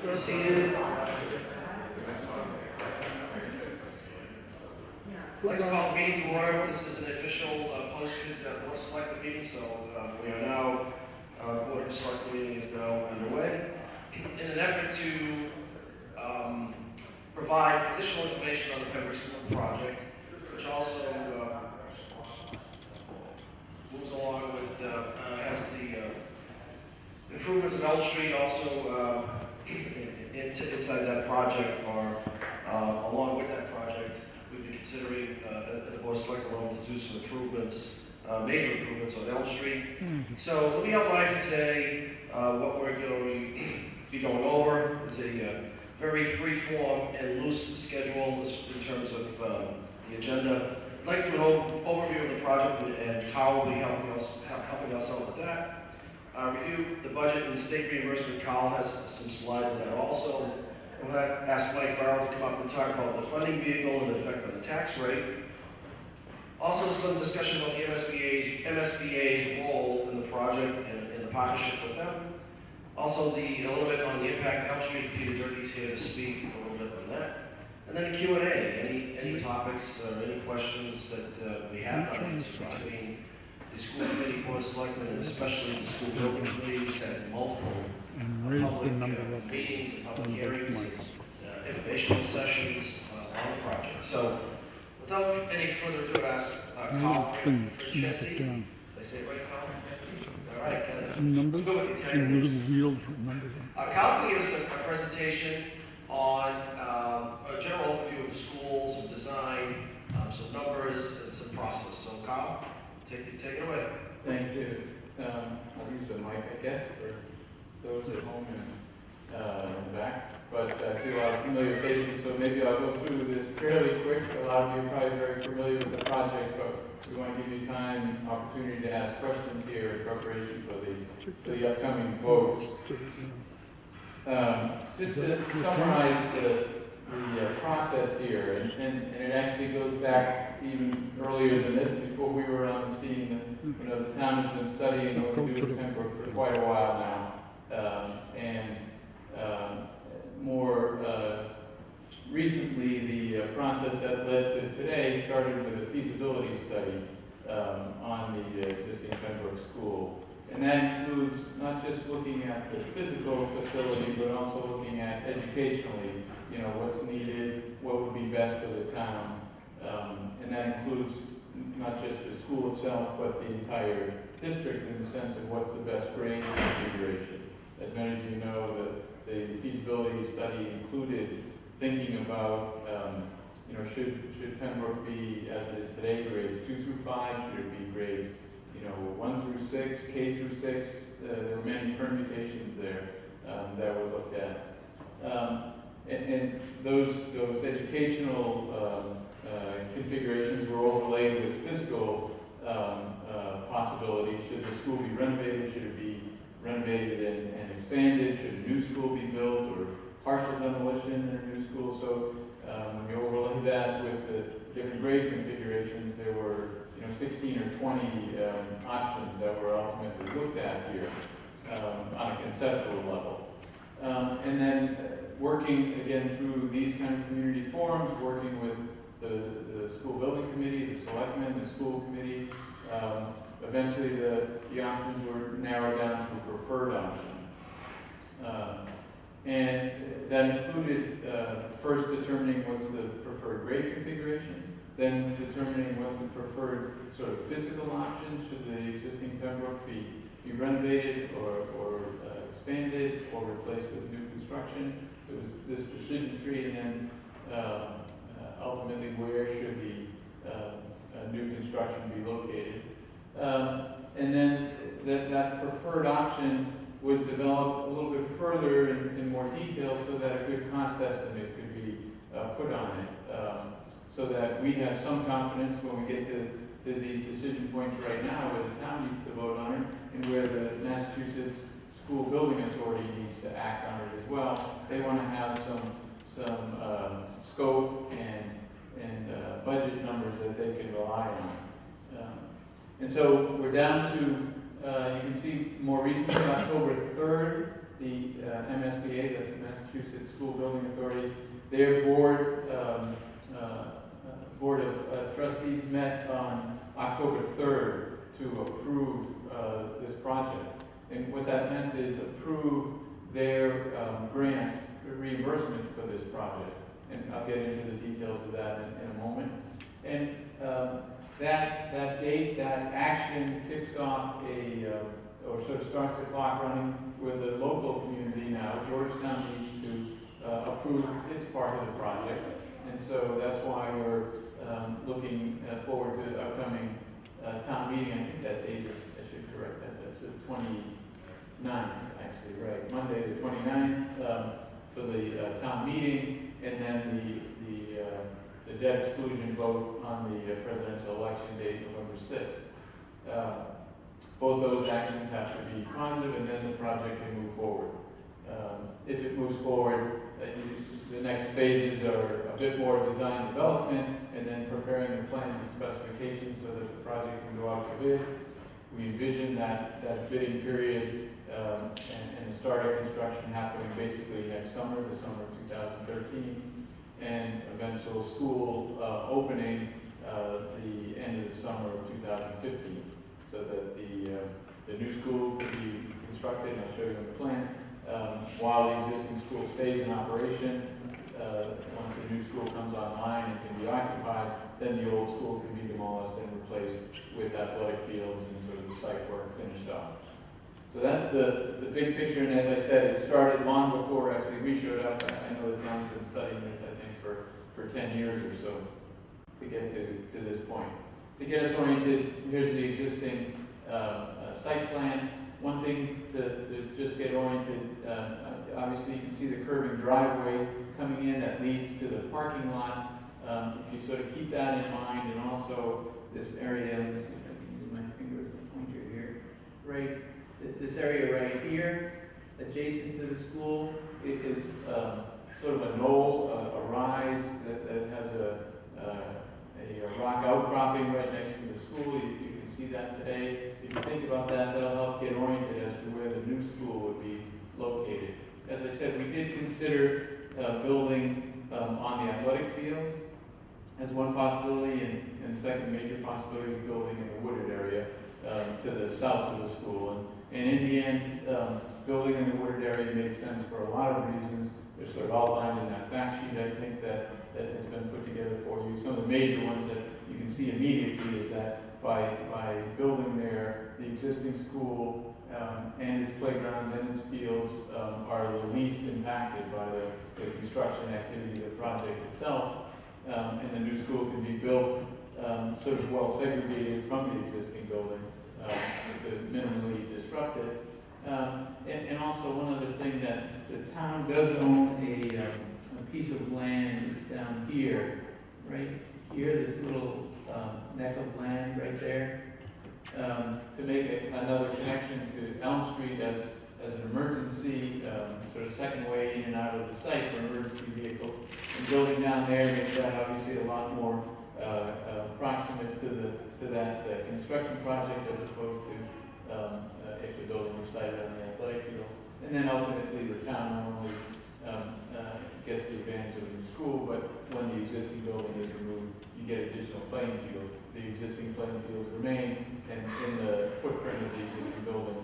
Be seated. I'd like to call the meeting to order. This is an official posted Board of Selectmen meeting, so we are now, Board of Selectmen meeting is now underway. In an effort to provide additional information on the Pembroke School project, which also moves along with, has the improvements in Elm Street also inside that project, or along with that project, we've been considering at the Board of Selectmen level to do some improvements, major improvements on Elm Street. So let me outline for today what we're going to be going over. It's a very free-form and loose schedule in terms of the agenda. I'd like to do an overview of the project, and Carl will be helping us out with that. Review the budget and state reimbursement. Carl has some slides on that also. I'm going to ask Mike Farrell to come up and talk about the funding vehicle and the effect on the tax rate. Also some discussion about the MSBA's role in the project and the partnership with them. Also a little bit on the impact of Elm Street. Peter Durkee's here to speak a little bit on that. And then a Q&A, any topics or any questions that we have not answered between the school committee, Board of Selectmen, and especially the school building committee, who's had multiple public meetings and public hearings and informational sessions on the project. So without any further ado, I'd ask Carl Francesi. Did I say it right, Carl? All right, got it. Good with the Italian names. Carl's going to give us a presentation on a general overview of the schools and design, some numbers and some process. So Carl, take it away. Thanks, David. I'll use the mic, I guess, for those at home in the back. But I see a lot of familiar faces, so maybe I'll go through this fairly quick. A lot of you are probably very familiar with the project, but we want to give you time, opportunity to ask questions here in preparation for the upcoming votes. Just to summarize the process here, and it actually goes back even earlier than this, before we were on the scene. You know, the town has been studying what to do with Pembroke for quite a while now, more recently, the process that led to today started with a feasibility study on the existing Pembroke school. And that includes not just looking at the physical facility, but also looking at educationally, you know, what's needed, what would be best for the town. And that includes not just the school itself, but the entire district in the sense of what's the best grade configuration. As many of you know, the feasibility study included thinking about, you know, should Pembroke be, as it is today, grades 2 through 5? Should it be grades, you know, 1 through 6, K through 6? There were many permutations there that were looked at. And those educational configurations were overlaid with physical possibilities. Should the school be renovated? Should it be renovated and expanded? Should a new school be built, or partial demolition in a new school? So when we overlaid that with the different grade configurations, there were 16 or 20 options that were ultimately looked at here on a conceptual level. And then working again through these kind of community forums, working with the school building committee, the selectmen, the school committee, eventually the options were narrowed down to a preferred option. And that included first determining what's the preferred grade configuration, then determining what's the preferred sort of physical option. Should the existing Pembroke be renovated or expanded or replaced with new construction? It was this decision tree, and then ultimately where should the new construction be located. And then that preferred option was developed a little bit further in more detail so that a good cost estimate could be put on it, so that we have some confidence when we get to these decision points right now where the town needs to vote on it and where the Massachusetts School Building Authority needs to act on it as well. They want to have some scope and budget numbers that they can rely on. And so we're down to, you can see more recently, October 3rd, the MSBA, that's the Massachusetts School Building Authority, their board of trustees met on October 3rd to approve this project. And what that meant is approve their grant reimbursement for this project. And I'll get into the details of that in a moment. And that date, that action kicks off or sort of starts the clock running with the local community now. Georgetown needs to approve its part of the project. And so that's why we're looking forward to the upcoming town meeting. I think that date is, I should correct that, that's the 29th, actually, right. Monday the 29th for the town meeting, and then the debt exclusion vote on the presidential election date, November 6th. Both those actions have to be positive, and then the project can move forward. If it moves forward, the next phases are a bit more design development, and then preparing the plans and specifications so that the project can go out to bid. We envision that bidding period and the start of construction happening basically next summer, the summer of 2013, and eventual school opening the end of the summer of 2015, so that the new school can be constructed, and I'll show you on the plan, while the existing school stays in operation. Once the new school comes online and can be occupied, then the old school can be demolished and replaced with athletic fields and sort of the site work finished off. So that's the big picture, and as I said, it started long before actually we showed up. I know the town's been studying this, I think, for 10 years or so to get to this point. To get us oriented, here's the existing site plan. One thing to just get oriented, obviously you can see the curving driveway coming in that leads to the parking lot. If you sort of keep that in mind, and also this area, let me see if I can use my finger as a pointer here, right, this area right here, adjacent to the school, it is sort of a knoll, a rise that has a rock outcropping right next to the school. You can see that today. If you think about that, that'll help get oriented as to where the new school would be located. As I said, we did consider building on the athletic fields as one possibility, and the second major possibility of building in the wooded area to the south of the school. And in the end, building in the wooded area made sense for a lot of reasons. They're sort of outlined in that fact sheet, I think, that has been put together for you. Some of the major ones that you can see immediately is that by building there, the existing school and its playgrounds and its fields are the least impacted by the construction activity of the project itself. And the new school can be built sort of well segregated from the existing building to minimally disrupt it. And also one other thing, that the town does own a piece of land that's down here, right here, this little neck of land right there, to make another connection to Elm Street as an emergency, sort of second way in and out of the site for emergency vehicles. And building down there makes that obviously a lot more proximate to that construction project, as opposed to if the building was sited on the athletic fields. And then ultimately the town not only gets the advantage of the new school, but when the existing building is removed, you get additional playing fields. The existing playing fields remain, and in the footprint of the existing building,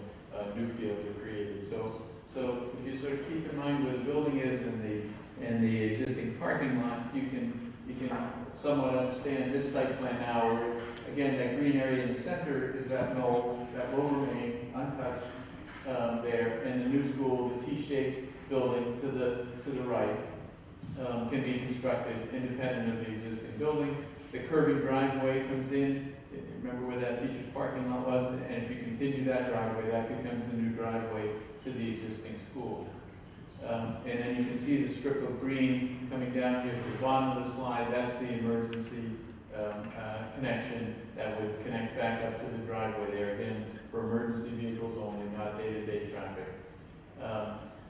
new fields are created. So if you sort of keep in mind where the building is and the existing parking lot, you can somewhat understand this site plan now, where again that green area in the center is that knoll that will remain untouched there, and the new school, the T-shaped building to the right, can be constructed independent of the existing building. The curving driveway comes in. Remember where that teacher's parking lot was? And if you continue that driveway, that becomes the new driveway to the existing school. And then you can see the strip of green coming down here to the bottom of the slide. That's the emergency connection that would connect back up to the driveway there, again, for emergency vehicles only, not day-to-day traffic.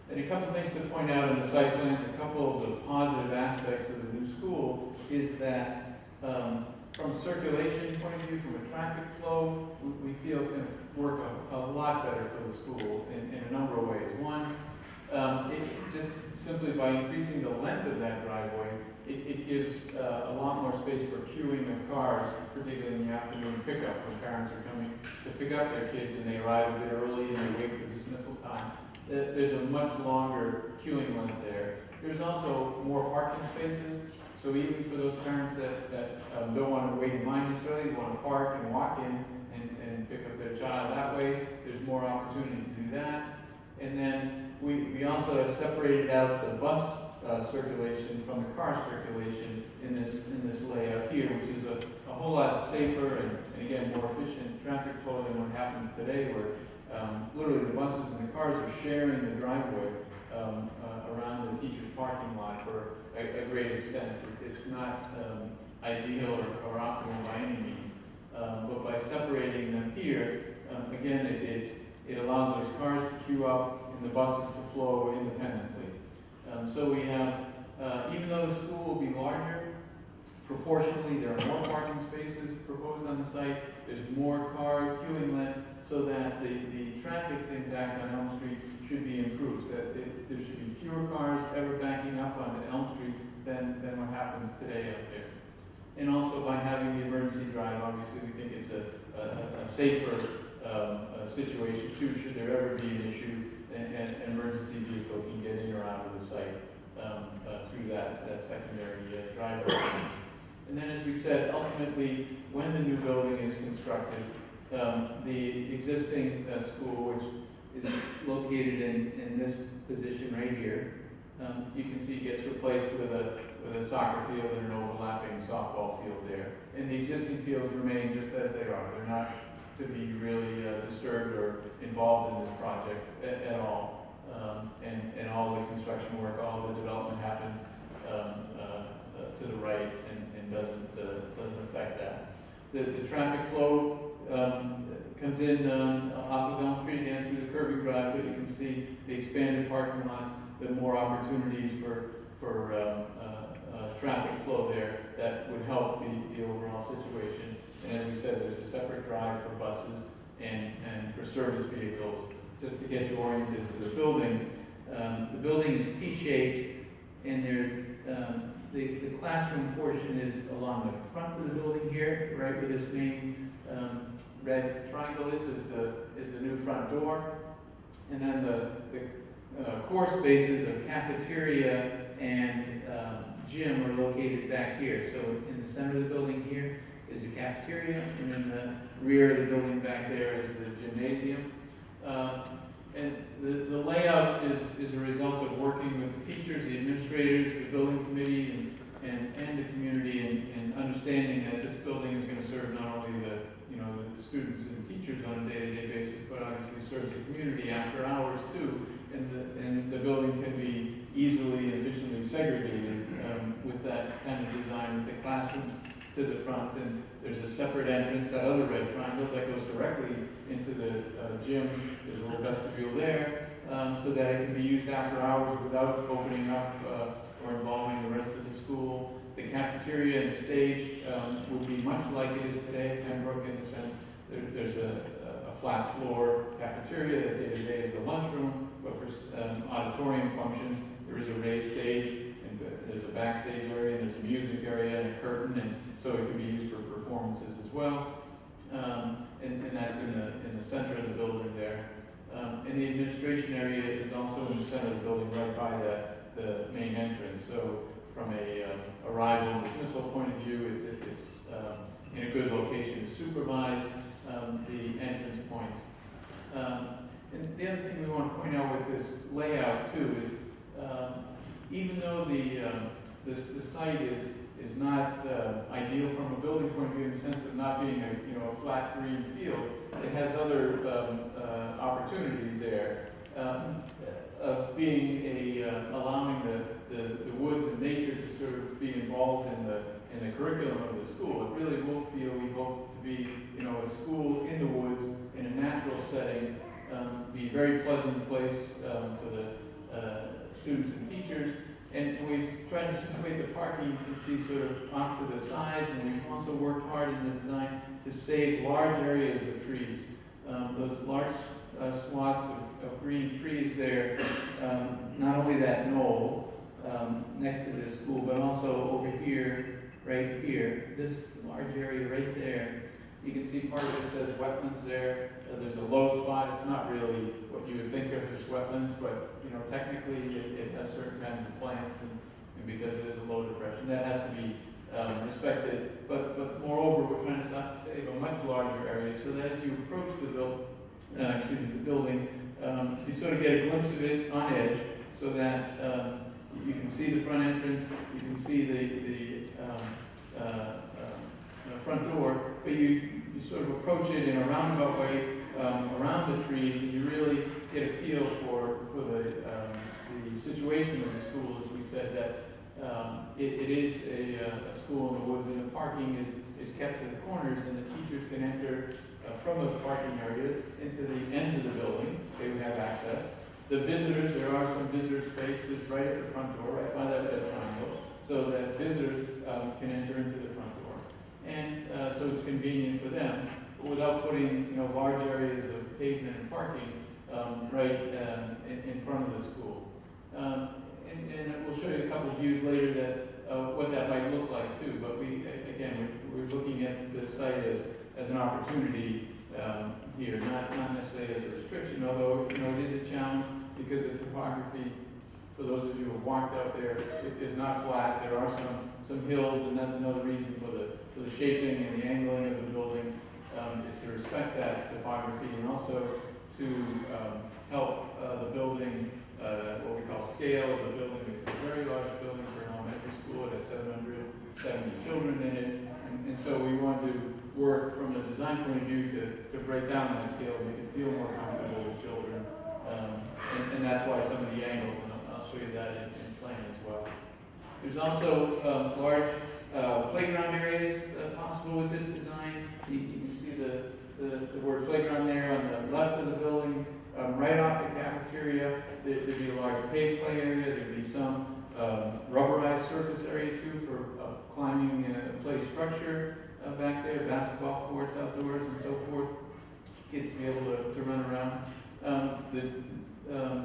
And a couple things to point out in the site plans, a couple of the positive aspects of the new school is that from a circulation point of view, from a traffic flow, we feel it's going to work a lot better for the school in a number of ways. One, Just simply by increasing the length of that driveway, it gives a lot more space for queuing of cars, particularly in the afternoon pickup when parents are coming to pick up their kids and they arrive a bit early and they wait for dismissal time. There's a much longer queuing length there. There's also more parking spaces, so even for those parents that don't want to wait in line necessarily, want to park and walk in and pick up their child that way, there's more opportunity to do that. And then we also have separated out the bus circulation from the car circulation in this layout here, which is a whole lot safer and again more efficient traffic flow than what happens today, where literally the buses and the cars are sharing the driveway around the teacher's parking lot for a great extent. It's not ideal or optimal by any means, but by separating them here, again, it allows those cars to queue up and the buses to flow independently. So we have, even though the school will be larger, proportionally there are more parking spaces proposed on the site, there's more car queuing length, so that the traffic impact on Elm Street should be improved, that there should be fewer cars ever backing up onto Elm Street than what happens today up there. And also by having the emergency drive, obviously we think it's a safer situation too, should there ever be an issue, an emergency vehicle can get in or out of the site through that secondary driveway. And then, as we said, ultimately, when the new building is constructed, the existing school, which is located in this position right here, you can see gets replaced with a soccer field and an overlapping softball field there. And the existing fields remain just as they are. They're not to be really disturbed or involved in this project at all. And all the construction work, all the development happens to the right and doesn't affect that. The traffic flow comes in off of Elm Street again through the curving drive, but you can see the expanded parking lots, the more opportunities for traffic flow there that would help the overall situation. And as we said, there's a separate drive for buses and for service vehicles. Just to get you oriented to the building is T-shaped, and the classroom portion is along the front of the building here, right where this main red triangle is the new front door, and then the core spaces of cafeteria and gym are located back here. So in the center of the building here is the cafeteria, and in the rear of the building back there is the gymnasium. And the layout is a result of working with the teachers, the administrators, the building committee, and the community, and understanding that this building is going to serve not only the students and teachers on a day-to-day basis, but obviously serves the community after hours too. And the building can be easily and efficiently segregated with that kind of design, with the classrooms to the front, and there's a separate entrance, that other red triangle, that goes directly into the gym. There's a little vestibule there, so that it can be used after hours without opening up or involving the rest of the school. The cafeteria and the stage would be much like it is today at Pembroke, in the sense there's a flat floor cafeteria that day-to-day is the lunchroom, but for auditorium functions, there is a raised stage, and there's a backstage area, and there's a music area and a curtain, and so it can be used for performances as well. And that's in the center of the building there. And the administration area is also in the center of the building, right by the main entrance. So from a arrival and dismissal point of view, it's in a good location to supervise the entrance points. And the other thing we want to point out with this layout too is, even though the site is not ideal from a building point of view in the sense of not being a flat green field, it has other opportunities there of being allowing the woods and nature to sort of be involved in the curriculum of the school. It really will feel, we hope, to be a school in the woods in a natural setting, be a very pleasant place for the students and teachers. And we've tried to situate the parking, you can see, sort of off to the sides, and we've also worked hard in the design to save large areas of trees. Those large swaths of green trees there, not only that knoll next to this school, but also over here, right here, this large area right there. You can see part of it says wetlands there. There's a low spot. It's not really what you would think of as wetlands, but technically it has certain kinds of plants, and because it is a low depression, that has to be respected. But moreover, we're trying to save a much larger area so that as you approach the building, you sort of get a glimpse of it on edge, so that you can see the front entrance, you can see the front door, but you sort of approach it in a roundabout way around the trees, and you really get a feel for the situation of the school. As we said, that it is a school in the woods, and the parking is kept to the corners, and the teachers can enter from those parking areas into the ends of the building. They would have access. The visitors, there are some visitor spaces right at the front door, right by that red triangle, so that visitors can enter into the front door. And so it's convenient for them, but without putting large areas of pavement and parking right in front of the school. And we'll show you a couple of views later that what that might look like too. But we're looking at this site as an opportunity here, not necessarily as a restriction, although it is a challenge because the topography, for those of you who have walked out there, it is not flat. There are some hills, and that's another reason for the shaping and the angling of the building, is to respect that topography, and also to help the building, what we call scale of the building. It's a very large building for an elementary school. It has 770 children in it, and so we want to work from a design point of view to break down that scale, make it feel more comfortable with children, and that's why some of the angles, and I'll show you that in plan as well. There's also large playground areas possible with this design. You can see the word playground there on the left of the building. Right off the cafeteria, there'd be a large paved play area. There'd be some rubberized surface area too for climbing play structure back there, basketball courts outdoors and so forth. Kids to be able to run around.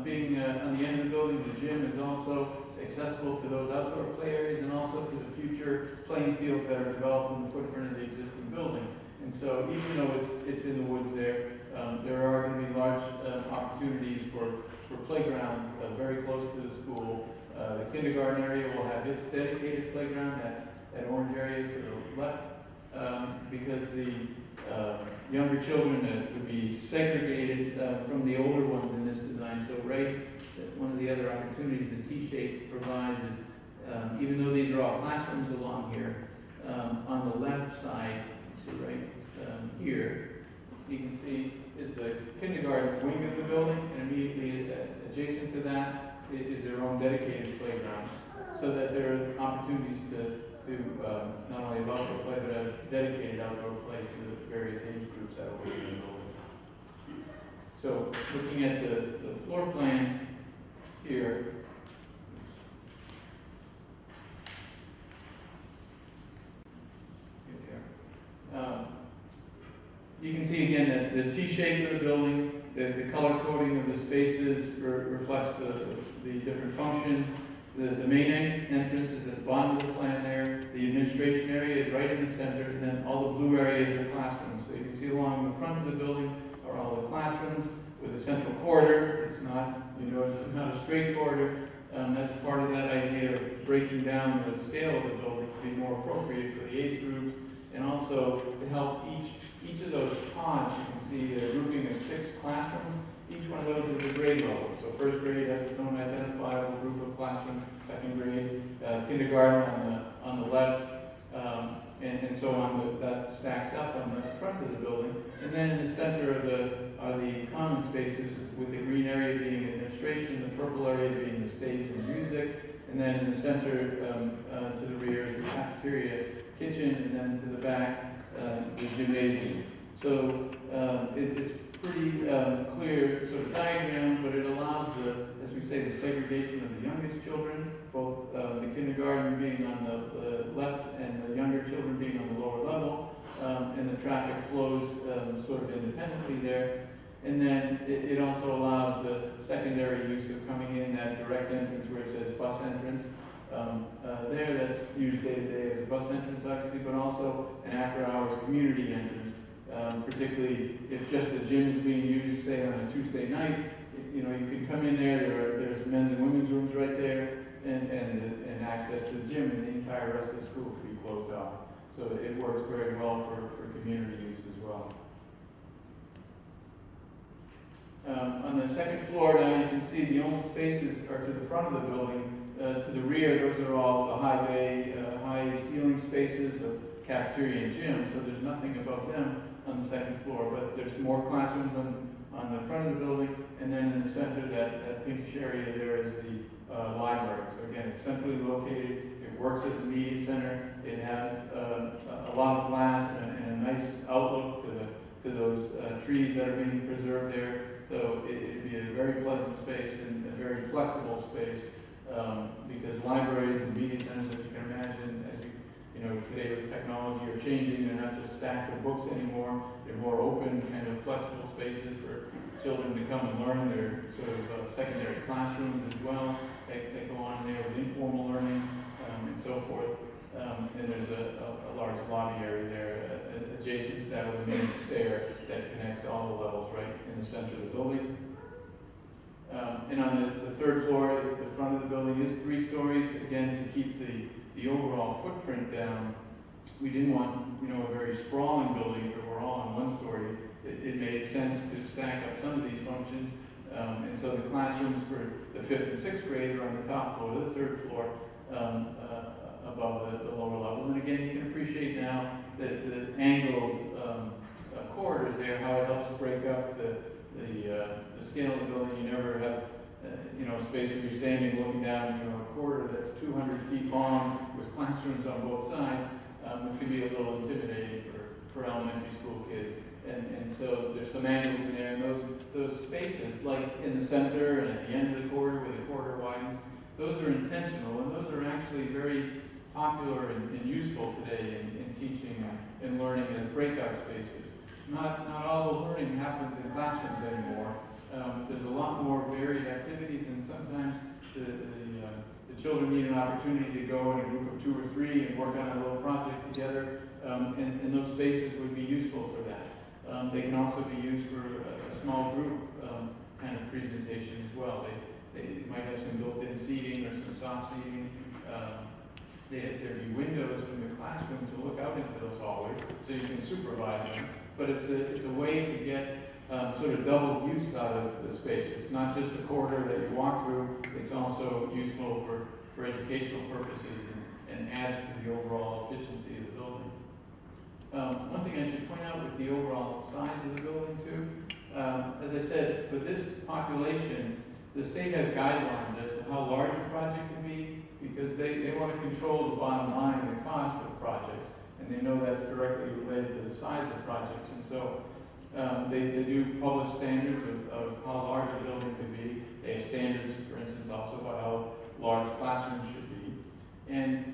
Being on the end of the building, the gym is also accessible to those outdoor play areas, and also to the future playing fields that are developed in the footprint of the existing building. And so even though it's in the woods there are going to be large opportunities for playgrounds very close to the school. The kindergarten area will have its dedicated playground, that orange area to the left, because the younger children would be segregated from the older ones in this design. So one of the other opportunities the T-shape provides is, even though these are all classrooms along here, on the left side, you see right here, you can see is the kindergarten wing of the building, and immediately adjacent to that is their own dedicated playground, so that there are opportunities to not only have outdoor play, but a dedicated outdoor play for the various age groups that will be in the building. So looking at the floor plan here, you can see again that the T-shape of the building, the color coding of the spaces reflects the different functions. The main entrance is at the bottom of the plan there. The administration area right in the center, and then all the blue areas are classrooms. So you can see along the front of the building are all the classrooms with a central corridor. It's not, you notice it's not a straight corridor. That's part of that idea of breaking down the scale of the building to be more appropriate for the age groups, and also to help each of those pods. You can see a grouping of 6 classrooms. Each one of those is a grade level. So first grade has its own identifiable group of classrooms, second grade, kindergarten on the left, and so on. That stacks up on the front of the building. And then in the center are the common spaces, with the green area being administration, the purple area being the stage and music, and then in the center to the rear is the cafeteria, kitchen, and then to the back, the gymnasium. So it's pretty clear sort of diagram, but it allows as we say, the segregation of the youngest children, both the kindergarten being on the left and the younger children being on the lower level, and the traffic flows sort of independently there. And then it also allows the secondary use of coming in that direct entrance where it says bus entrance. There, that's used day to day as a bus entrance, obviously, but also an after-hours community entrance. Particularly if just the gym is being used, say on a Tuesday night, you can come in there. There's men's and women's rooms right there, and access to the gym, and the entire rest of the school could be closed off. So it works very well for community use as well. On the second floor now, you can see the only spaces are to the front of the building. To the rear, those are all the high bay, high ceiling spaces of cafeteria and gym, so there's nothing about them on the second floor, but there's more classrooms on the front of the building, and then in the center, that pinkish area there is the library. So again, it's centrally located, it works as a meeting center, it has a lot of glass and a nice outlook to those trees that are being preserved there. So it'd be a very pleasant space and a very flexible space, because libraries and media centers, as you can imagine, as you know, today with technology are changing. They're not just stacks of books anymore. They're more open, kind of flexible spaces for children to come and learn. They're sort of secondary classrooms as well. They go on there with informal learning and so forth. And there's a large lobby area there adjacent to that with a main stair that connects all the levels right in the center of the building. And on the third floor, the front of the building is 3 stories, again, to keep the overall footprint down. We didn't want, a very sprawling building if we're all on 1 story. It made sense to stack up some of these functions. And so the classrooms for the 5th and 6th grade are on the top floor, the 3rd floor, above the lower levels. And again, you can appreciate now the angled corridors there, how it helps break up the scale of the building. You never have a space where you're standing looking down a corridor that's 200 feet long with classrooms on both sides, which can be a little intimidating for elementary school kids. And so there's some angles in there, and those spaces, like in the center and at the end of the corridor where the corridor widens, those are intentional, and those are actually very popular and useful today in teaching and learning as breakout spaces. Not all the learning happens in classrooms anymore. There's a lot more varied activities, and sometimes the children need an opportunity to go in a group of 2 or 3 and work on a little project together, and those spaces would be useful for that. They can also be used for a small group kind of presentation as well. They might have some built-in seating or some soft seating. There'd be windows from the classroom to look out into those hallways, so you can supervise them. But it's a way to get sort of double use out of the space. It's not just a corridor that you walk through, it's also useful for educational purposes and adds to the overall efficiency of the building. One thing I should point out with the overall size of the building too, as I said, for this population, the state has guidelines as to how large a project can be, because they want to control the bottom line and the cost of projects, and they know that's directly related to the size of projects. And so they do publish standards of how large a building could be. They have standards, for instance, also about how large classrooms should be. And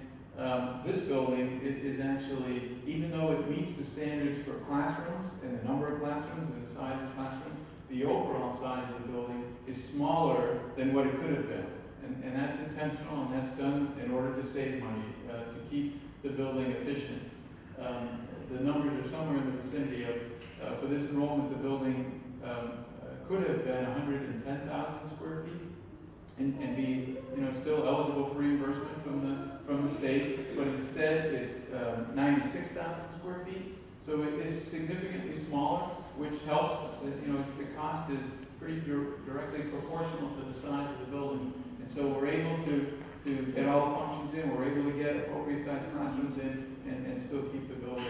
this building is actually, even though it meets the standards for classrooms and the number of classrooms and the size of classrooms, the overall size of the building is smaller than what it could have been. And that's intentional, and that's done in order to save money, to keep the building efficient. The numbers are somewhere in the vicinity of, for this enrollment, the building could have been 110,000 square feet and be, still eligible for reimbursement from the state, but instead it's 96,000 square feet. So it's significantly smaller, which helps. The cost is pretty directly proportional to the size of the building. And so we're able to get all the functions in, we're able to get appropriate sized classrooms in, and still keep the building,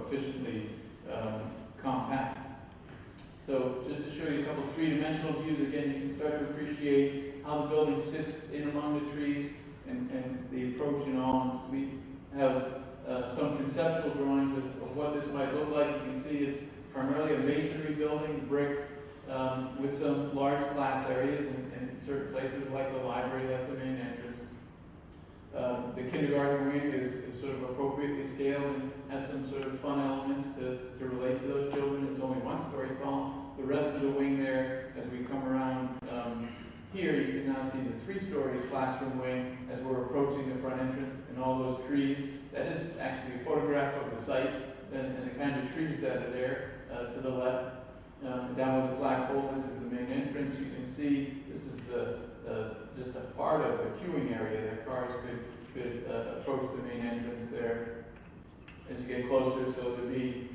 efficiently compact. So just to show you a couple of 3-dimensional views, again, you can start to appreciate how the building sits in among the trees and the approach and all. We have some conceptual drawings of what this might look like. You can see it's primarily a masonry building, brick, with some large glass areas in certain places like the library at the main entrance. The kindergarten wing is sort of appropriately scaled and has some sort of fun elements to relate to those children. It's only 1 story the rest of the wing there, as we come around here, you can now see the 3-story classroom wing as we're approaching the front entrance, and all those trees. That is actually a photograph of the site and the kind of trees that are there to the left. Down where the flagpole is the main entrance. You can see this is just a part of the queuing area that cars could approach the main entrance there as you get closer. So there'd be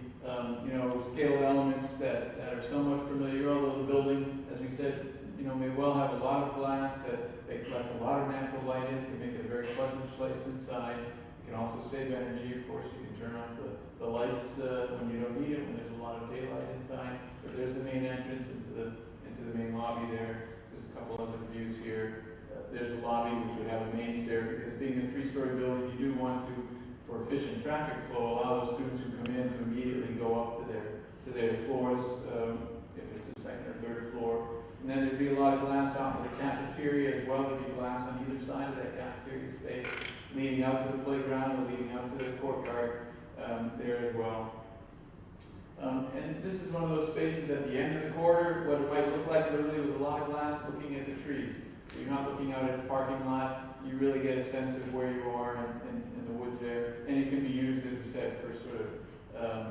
scaled elements that are somewhat familiar, although the building, as we said, may well have a lot of glass that they collect a lot of natural light in to make it a very pleasant place inside. You can also save energy, of course. You can turn off the lights when you don't need it, when there's a lot of daylight inside. But there's the main entrance into the main lobby there. There's a couple other views here. There's a lobby which would have a main stair, because being a 3-story building, you do want to, for efficient traffic flow, allow those students who come in to immediately go up to their floors, if it's the second or third floor. And then there'd be a lot of glass off of the cafeteria as well. There'd be glass on either side of that cafeteria space, leading out to the playground or leading out to the courtyard there as well. And this is one of those spaces at the end of the corridor, what it might look like literally with a lot of glass looking at the trees. So you're not looking out at a parking lot. You really get a sense of where you are in the woods there. And it can be used, as we said, for sort of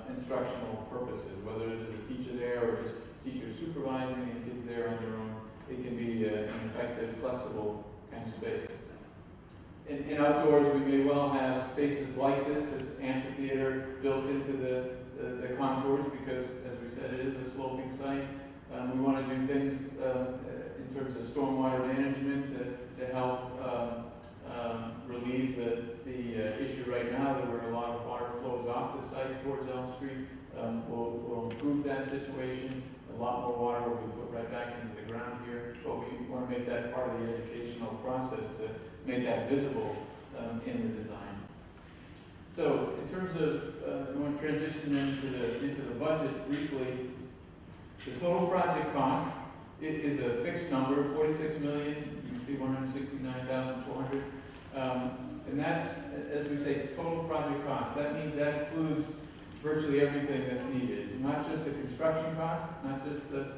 instructional purposes, whether there's a teacher there or just teachers supervising and kids there on their own. It can be an effective, flexible kind of space. In outdoors, we may well have spaces like this amphitheater built into the contours, because, as we said, it is a sloping site. We want to do things in terms of stormwater management to help relieve the issue right now that where a lot of water flows off the site towards Elm Street. We'll improve that situation. A lot more water will be put right back into the ground here, but we want to make that part of the educational process to make that visible in the design. So, in terms of, we want to transition into the budget briefly. The total project cost is a fixed number, $46 million. You can see $169,400, and that's, as we say, total project cost. That means that includes virtually everything that's needed. It's not just the construction cost, not just the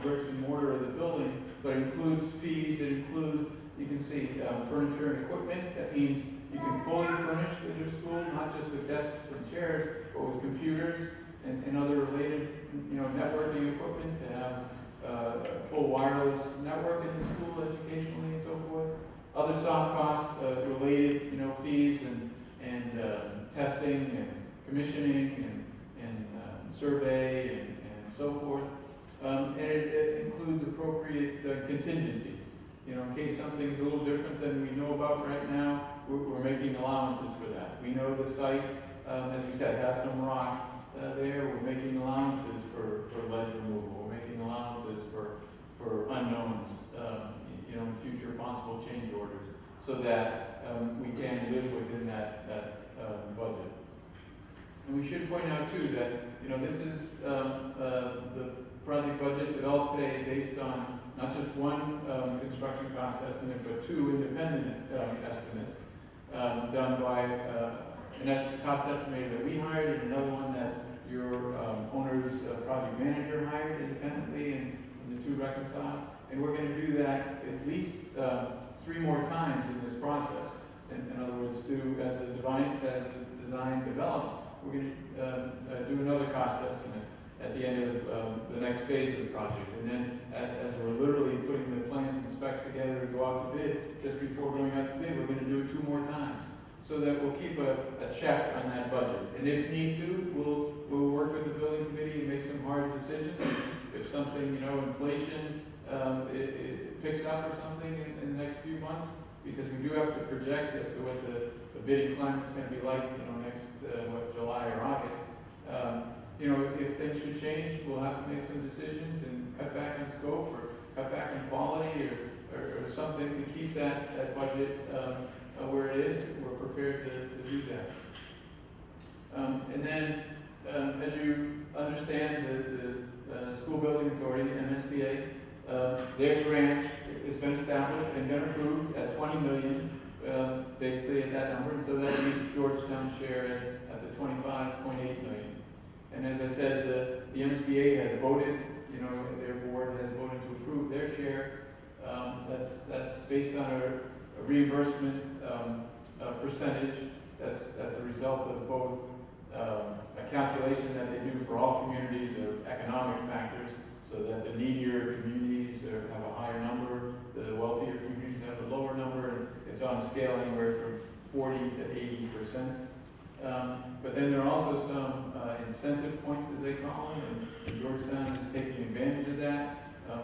bricks and mortar of the building, but it includes fees. It includes, you can see, furniture and equipment. That means you can fully furnish the new school, not just with desks and chairs, but with computers and other related, networking equipment to have a full wireless network in the school educationally and so forth. Other soft costs related, fees and testing and commissioning and survey and so forth. And it includes appropriate contingencies. In case something's a little different than we know about right now, we're making allowances for that. We know the site, as we said, has some rock there. We're making allowances for ledge removal. We're making allowances for unknowns, future possible change orders, so that we can live within that budget. And we should point out too that this is the project budget developed today based on not just one construction cost estimate, but two independent estimates done by an cost estimator that we hired and another one that your owner's project manager hired independently, and the two reconciled. And we're going to do that at least 3 more times in this process. In other words, as the design develops, we're going to do another cost estimate at the end of the next phase of the project. And then as we're literally putting the plans and specs together to go out to bid, just before going out to bid, we're going to do it 2 more times, so that we'll keep a check on that budget. And if need to, we'll work with the building committee and make some hard decisions. If something, inflation it picks up or something in the next few months, because we do have to project as to what the bidding climate's going to be like, next July or August. If things should change, we'll have to make some decisions and cut back on scope or cut back on quality or something to keep that budget where it is. We're prepared to do that. And then, as you understand, the School Building Authority, MSBA, their grant has been established and been approved at $20 million, basically at that number, and so that leaves Georgetown's share at the $25.8 million. And as I said, the MSBA has voted reimbursement percentage. That's a result of both a calculation that they do for all communities of economic factors, so that the needier communities have a higher number, the wealthier communities have a lower number, and it's on a scale anywhere from 40 to 80%. But then there are also some incentive points, as they call them, and Georgetown is taking advantage of that.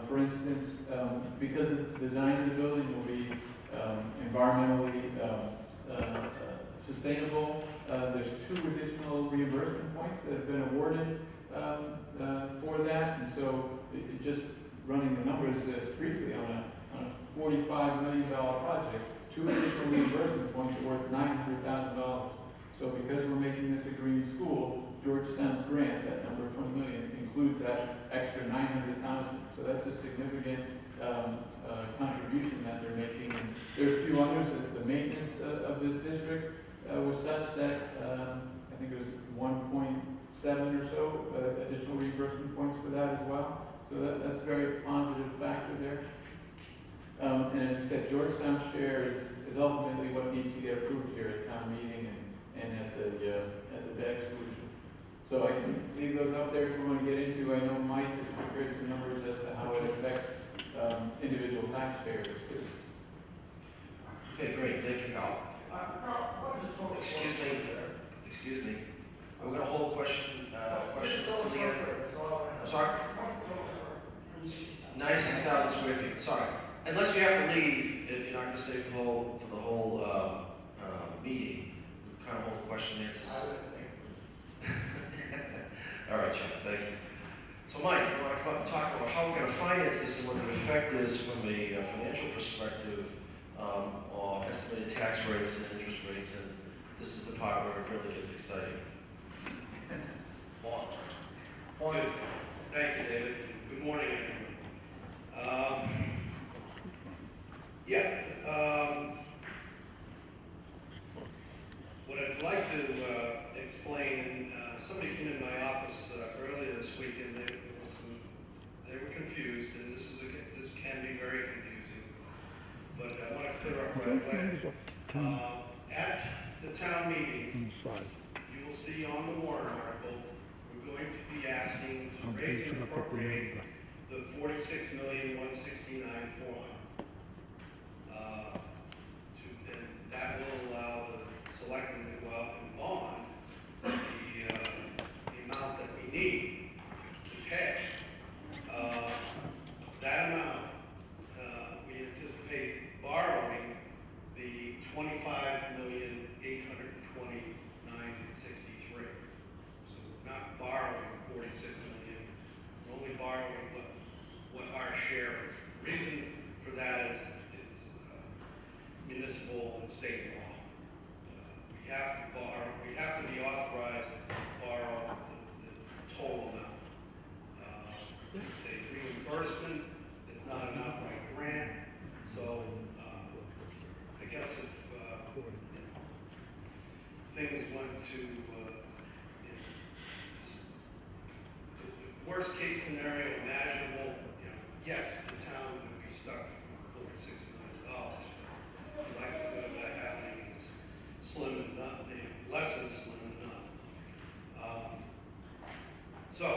For instance, because the design of the building will be environmentally sustainable, there's 2 additional reimbursement points that have been awarded for that. And so just running the numbers briefly on a $45 million project, 2 additional reimbursement points are worth $900,000. So because we're making this a green school, Georgetown's grant, that number of $20 million, includes that extra $900,000. So that's a significant contribution that they're making. And there are a few others. The maintenance of this district was such that I think it was 1.7 or so additional reimbursement points for that as well. So that's a very positive factor there. And as you said, Georgetown's share is ultimately what needs to get approved here at town meeting and at the debt exclusion. So I can leave those up there if we want to get into. I know Mike has prepared some numbers as to how it affects individual taxpayers too. Okay, great. Thank you, Carl. Excuse me. Are we going to hold questions till the end? I'm sorry? 96,000 square feet. Sorry. Unless you have to leave, if you're not going to stay for the whole meeting, we'll kind of hold the question and answers. All right, John. Thank you. So, Mike, you want to come up and talk about how we're going to finance this and what the effect is from a financial perspective, or estimated tax rates and interest rates, and this is the part where it really gets exciting. Good. Thank you, David. Good morning, everyone. What I'd like to explain, and somebody came in my office earlier this week, and they were confused, and this can be very confusing, but I want to clear up right away. At the town meeting, you will see on the warrant article, we're going to be asking to raise and appropriate the $46,169,400. And that will allow the selectmen to go out and bond the amount that we need to pay. That amount, we anticipate borrowing the $25,829,063. So we're not borrowing $46 million. We're only borrowing what our share is. The reason for that is municipal and state law. We have to be authorized to borrow the total amount. It's a reimbursement. It's not an outright grant. So I guess if things went to the worst case scenario imaginable, yes, the town would be stuck for $46 million. But the likelihood of that happening is slim and none, less than slim and none. So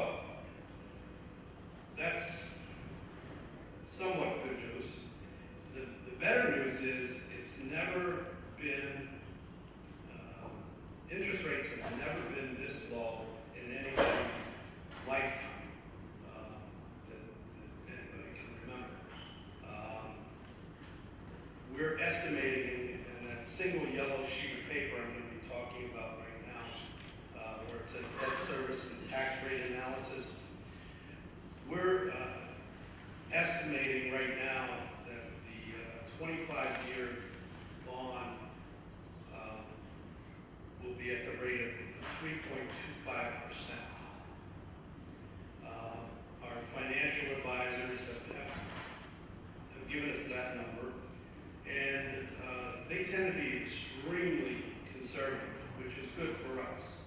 that's somewhat good news. The better news is it's never been, interest rates have never been this low in anybody's lifetime that anybody can remember. We're estimating in that single yellow sheet of paper I'm going to be talking about right now, where it says debt service and tax rate analysis, we're estimating right now that the 25-year bond will be at the rate of 3.25%. Our financial advisors have given us that number, and they tend to be extremely conservative, which is good for us.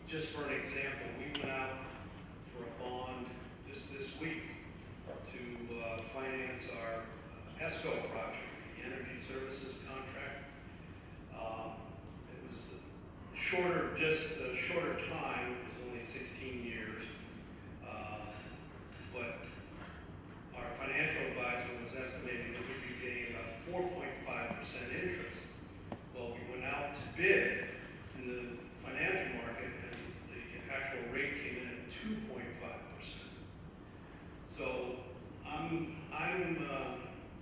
Just for an example, we went out for a bond just this week to finance our ESCO project, the energy services contract. It was a shorter time, it was only 16 years. But our financial advisor was estimating that we'd be paying about 4.5% interest. Well, we went out to bid in the financial market, and the actual rate came in at 2.5%. So I'm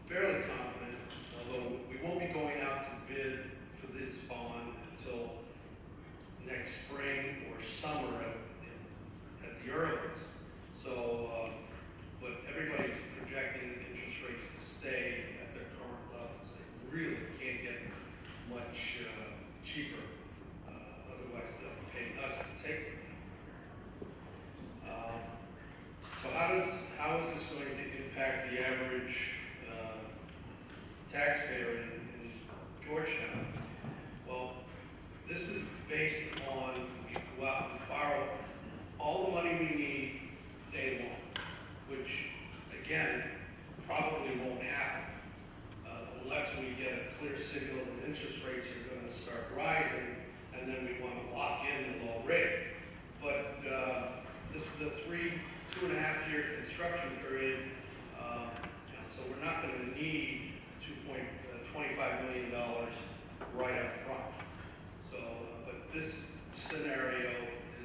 fairly confident, although we won't be going out to bid for this bond until next spring or summer at the earliest. So, but everybody's projecting interest rates to stay at their current levels. They really can't get much cheaper. Otherwise, they'll be paying us to take them. So how is this going to impact the average taxpayer in Georgetown? Well, this is based on we go out and borrow all the money we need day one, which again probably won't happen unless we get a clear signal that interest rates are going to start rising, and then we want to lock in the low rate. But this is a 2.5 year construction period, so we're not going to need $25 million right up front. So, but this scenario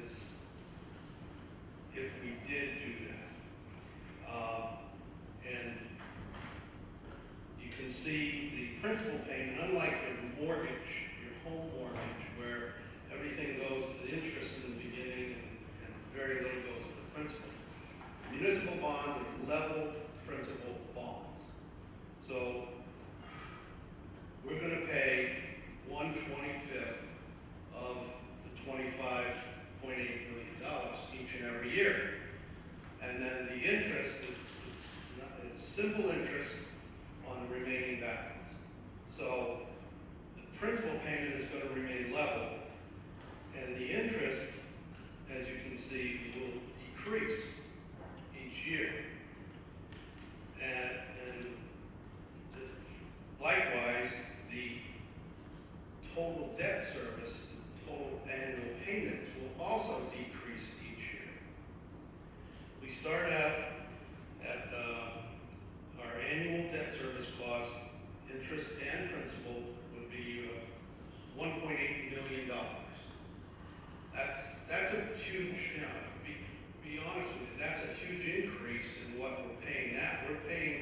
is if we did do that. And you can see the principal payment, unlike your mortgage, your home mortgage, where everything goes to the interest in the beginning and very little goes to the principal. Municipal bonds are level principal bonds. So we're going to pay 1/25 of the $25.8 million each and every year. And then the interest, it's simple interest on the remaining balance. So the principal payment is going to remain level, and the interest, as you can see, will decrease each year. And likewise, the total debt service, the total annual payments will also decrease each year. We start out at our annual debt service cost, interest and principal, would be $1.8 million. That's a huge, be honest with you, that's a huge increase in what we're paying now. We're paying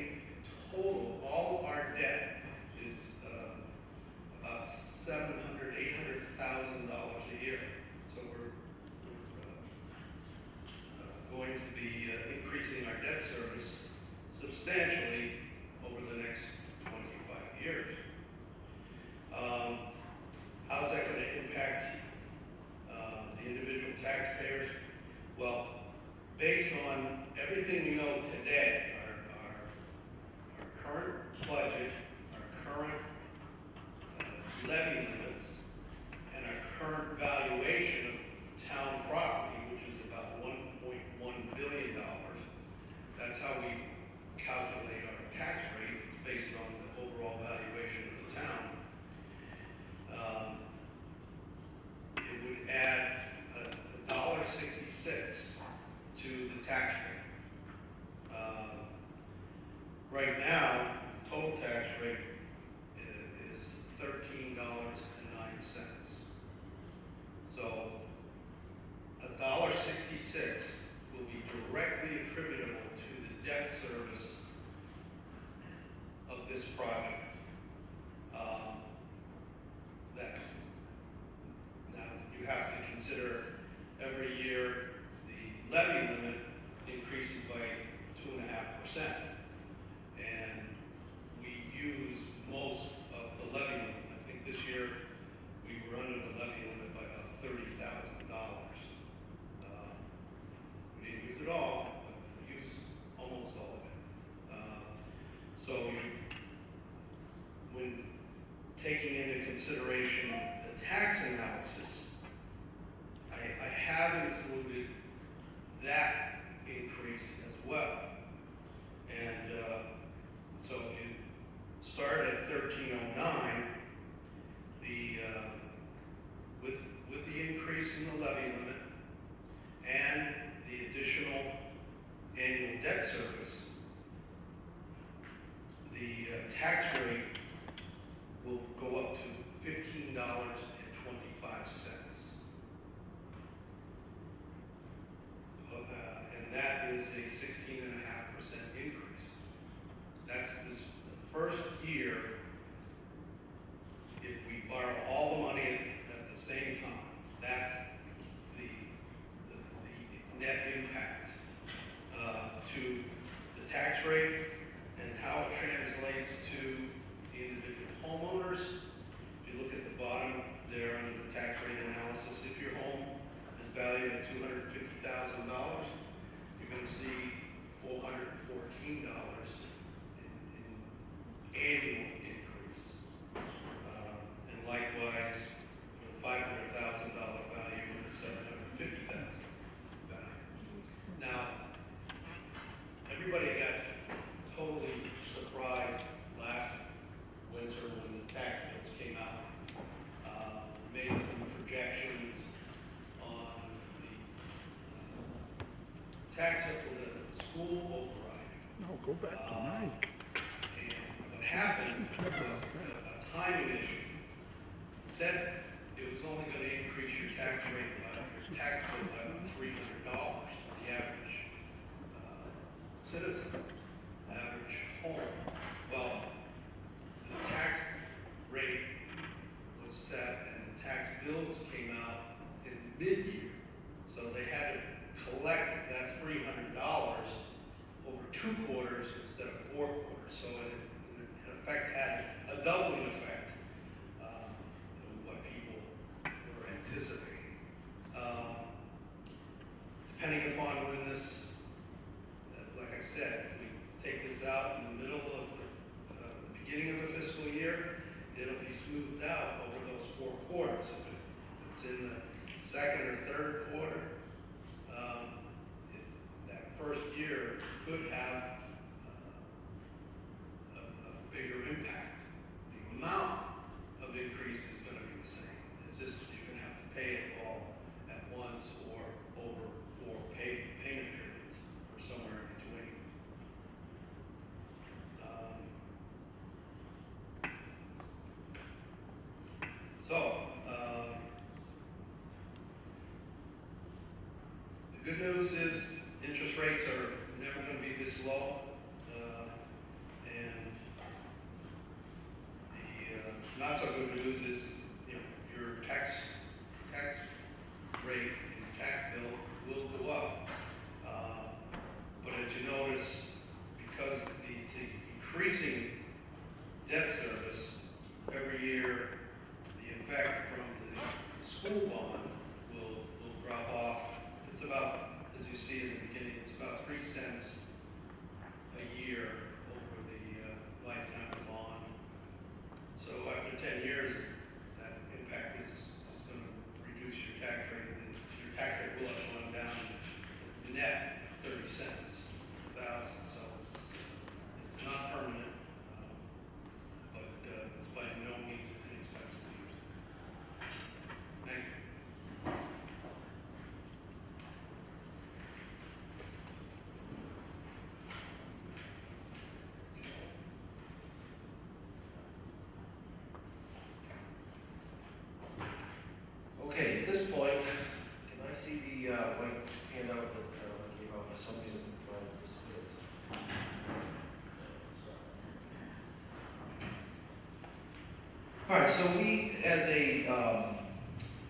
total, all of our debt is about $700,000, $800,000 a year. So we're going to be increasing our debt service substantially over the next 25 years. How's that going to impact the individual taxpayers? Well, based on everything we know today, our current budget, our current levy limits, and our current valuation of town property, which is about $1.1 billion, that's how we calculate our tax rate. It's based on the overall valuation of the town. It would add $1.66 to the tax rate. Right now, the total tax rate is $13.09. So $1.66 will be directly attributable to the debt service of this project. Now you have to consider every year the levy limit increases by 2.5%, and we use most of the levy limit. I think this year we were under the levy limit by about $30,000. We didn't use it all, but we used almost all of it. So when taking into consideration the tax analysis, I have included that increase as well. And so if you start at 1309. With the increase in the levy limit and the additional annual debt service, the tax rate will go up to $15.25. And that is a 16.5% increase. That's the first year, if we borrow all the money at the same time, that's the net impact to the tax rate and how it translates to the individual homeowners. If you look at the bottom there under the tax rate analysis, if your home is valued at $250,000, you're going to see $414 in annual increase. And likewise, for the $500,000 value and the $750,000 value. Now, everybody got totally surprised last winter when the tax bills came out. Made some projections on the tax up to the school override. No, go back to Mike. And what happened was a timing issue. Said it was only going to increase your tax rate by your tax bill by about $300 for the average citizen, average home. Well, the tax rate was set and the tax bills came out in mid-year. So they had to collect that $300 over 2 quarters instead of 4 quarters. So it in effect had a doubling effect of what people were anticipating. Depending upon when this, like I said, if we take this out in the middle of the beginning of the fiscal year, it'll be smoothed out over those 4 quarters. If it's in the second or third quarter, that first year could have a bigger impact. The amount of increase is going to be the same. It's just you're going to have to pay it all at once or over 4 payment periods or somewhere in between. The good news is interest rates are never going to be this low, and the not so good news is your tax rate and your tax bill will go up. But as you notice, because it's increasing debt service every year, the effect from the school bond will drop off. It's about, as you see in the beginning, it's about 3 cents a year over the lifetime of the bond. So after 10 years, that impact is going to reduce your tax rate. And your tax rate will have gone down net 30 cents a thousand. So it's not permanent, but it's by no means inexpensive. Thank you. Okay, at this point, can I see the white handout that I gave out for some reason? All right, so we, as a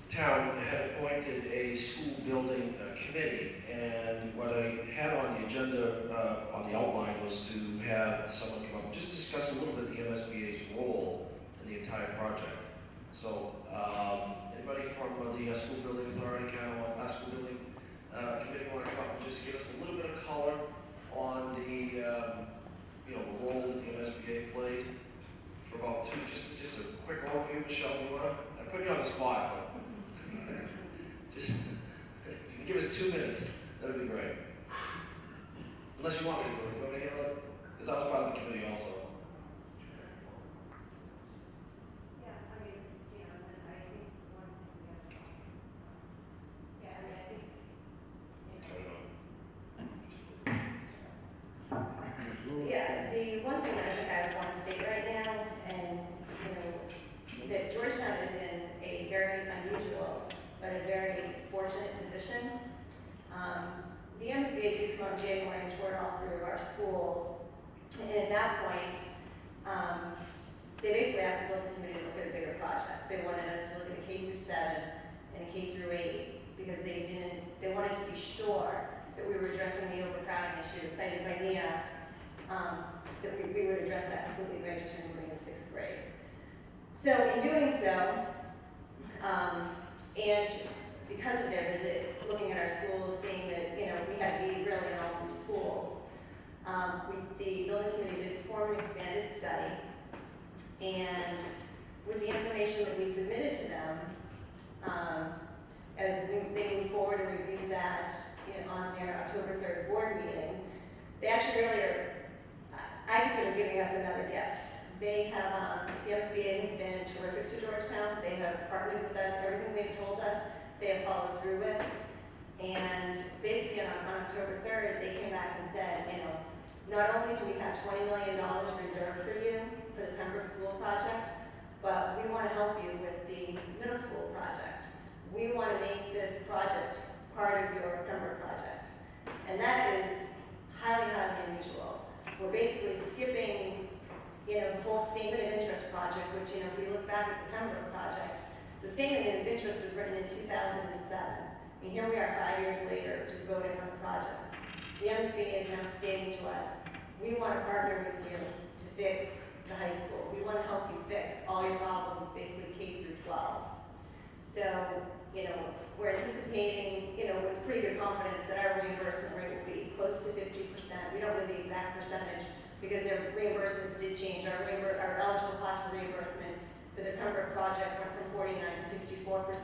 town, had appointed a school building committee, and what I had on the agenda, on the outline, was to have someone come up and just discuss a little bit the MSBA's role in the entire project. So, anybody from the School Building Authority, School Building Committee, want to come up and just give us a little bit of color on the, role that the MSBA played for about just a quick overview. Michelle, you want to? I put you on the spot, but just if you can give us 2 minutes, that would be great. Unless you want me to do it, you want me to handle it? Because I was part of the committee also. The MSBA did come out in January and toured all 3 of our schools, and at that point, they basically asked the building committee to look at a bigger project. They wanted us to look at a K through 7 and a K through 8 because they wanted to be sure that we were addressing the overcrowding issue cited by NEAS, that we would address that completely by just removing the 6th grade. So in doing so, and because of their visit, looking at our schools, seeing that we had need really in all 3 schools, the building committee did perform an expanded study, and with the information that we submitted to them, as they moved forward and reviewed that on their October 3rd board meeting, they actually really are, I consider, giving us another gift. They have, the MSBA has been terrific to Georgetown. They have partnered with us. Everything they've told us, they have followed through with. And basically on October 3rd, they came back and said, not only do we have $20 million reserved for you for the Pembroke School project, but we want to help you with the middle school project. We want to make this project part of your Pembroke project. And that is highly, highly unusual. We're basically skipping the whole statement of interest project, which, if we look back at the Pembroke project, the statement of interest was written in 2007. I mean, here we are 5 years later, just voting on the project. The MSBA is now stating to us, we want to partner with you to fix the high school. We want to help you fix all your problems, basically K through 12. So, we're anticipating, with pretty good confidence that our reimbursement rate will be close to 50%. We don't know the exact percentage because their reimbursements did change. Our eligible cost for reimbursement for the Pembroke project went from 49 to 54%.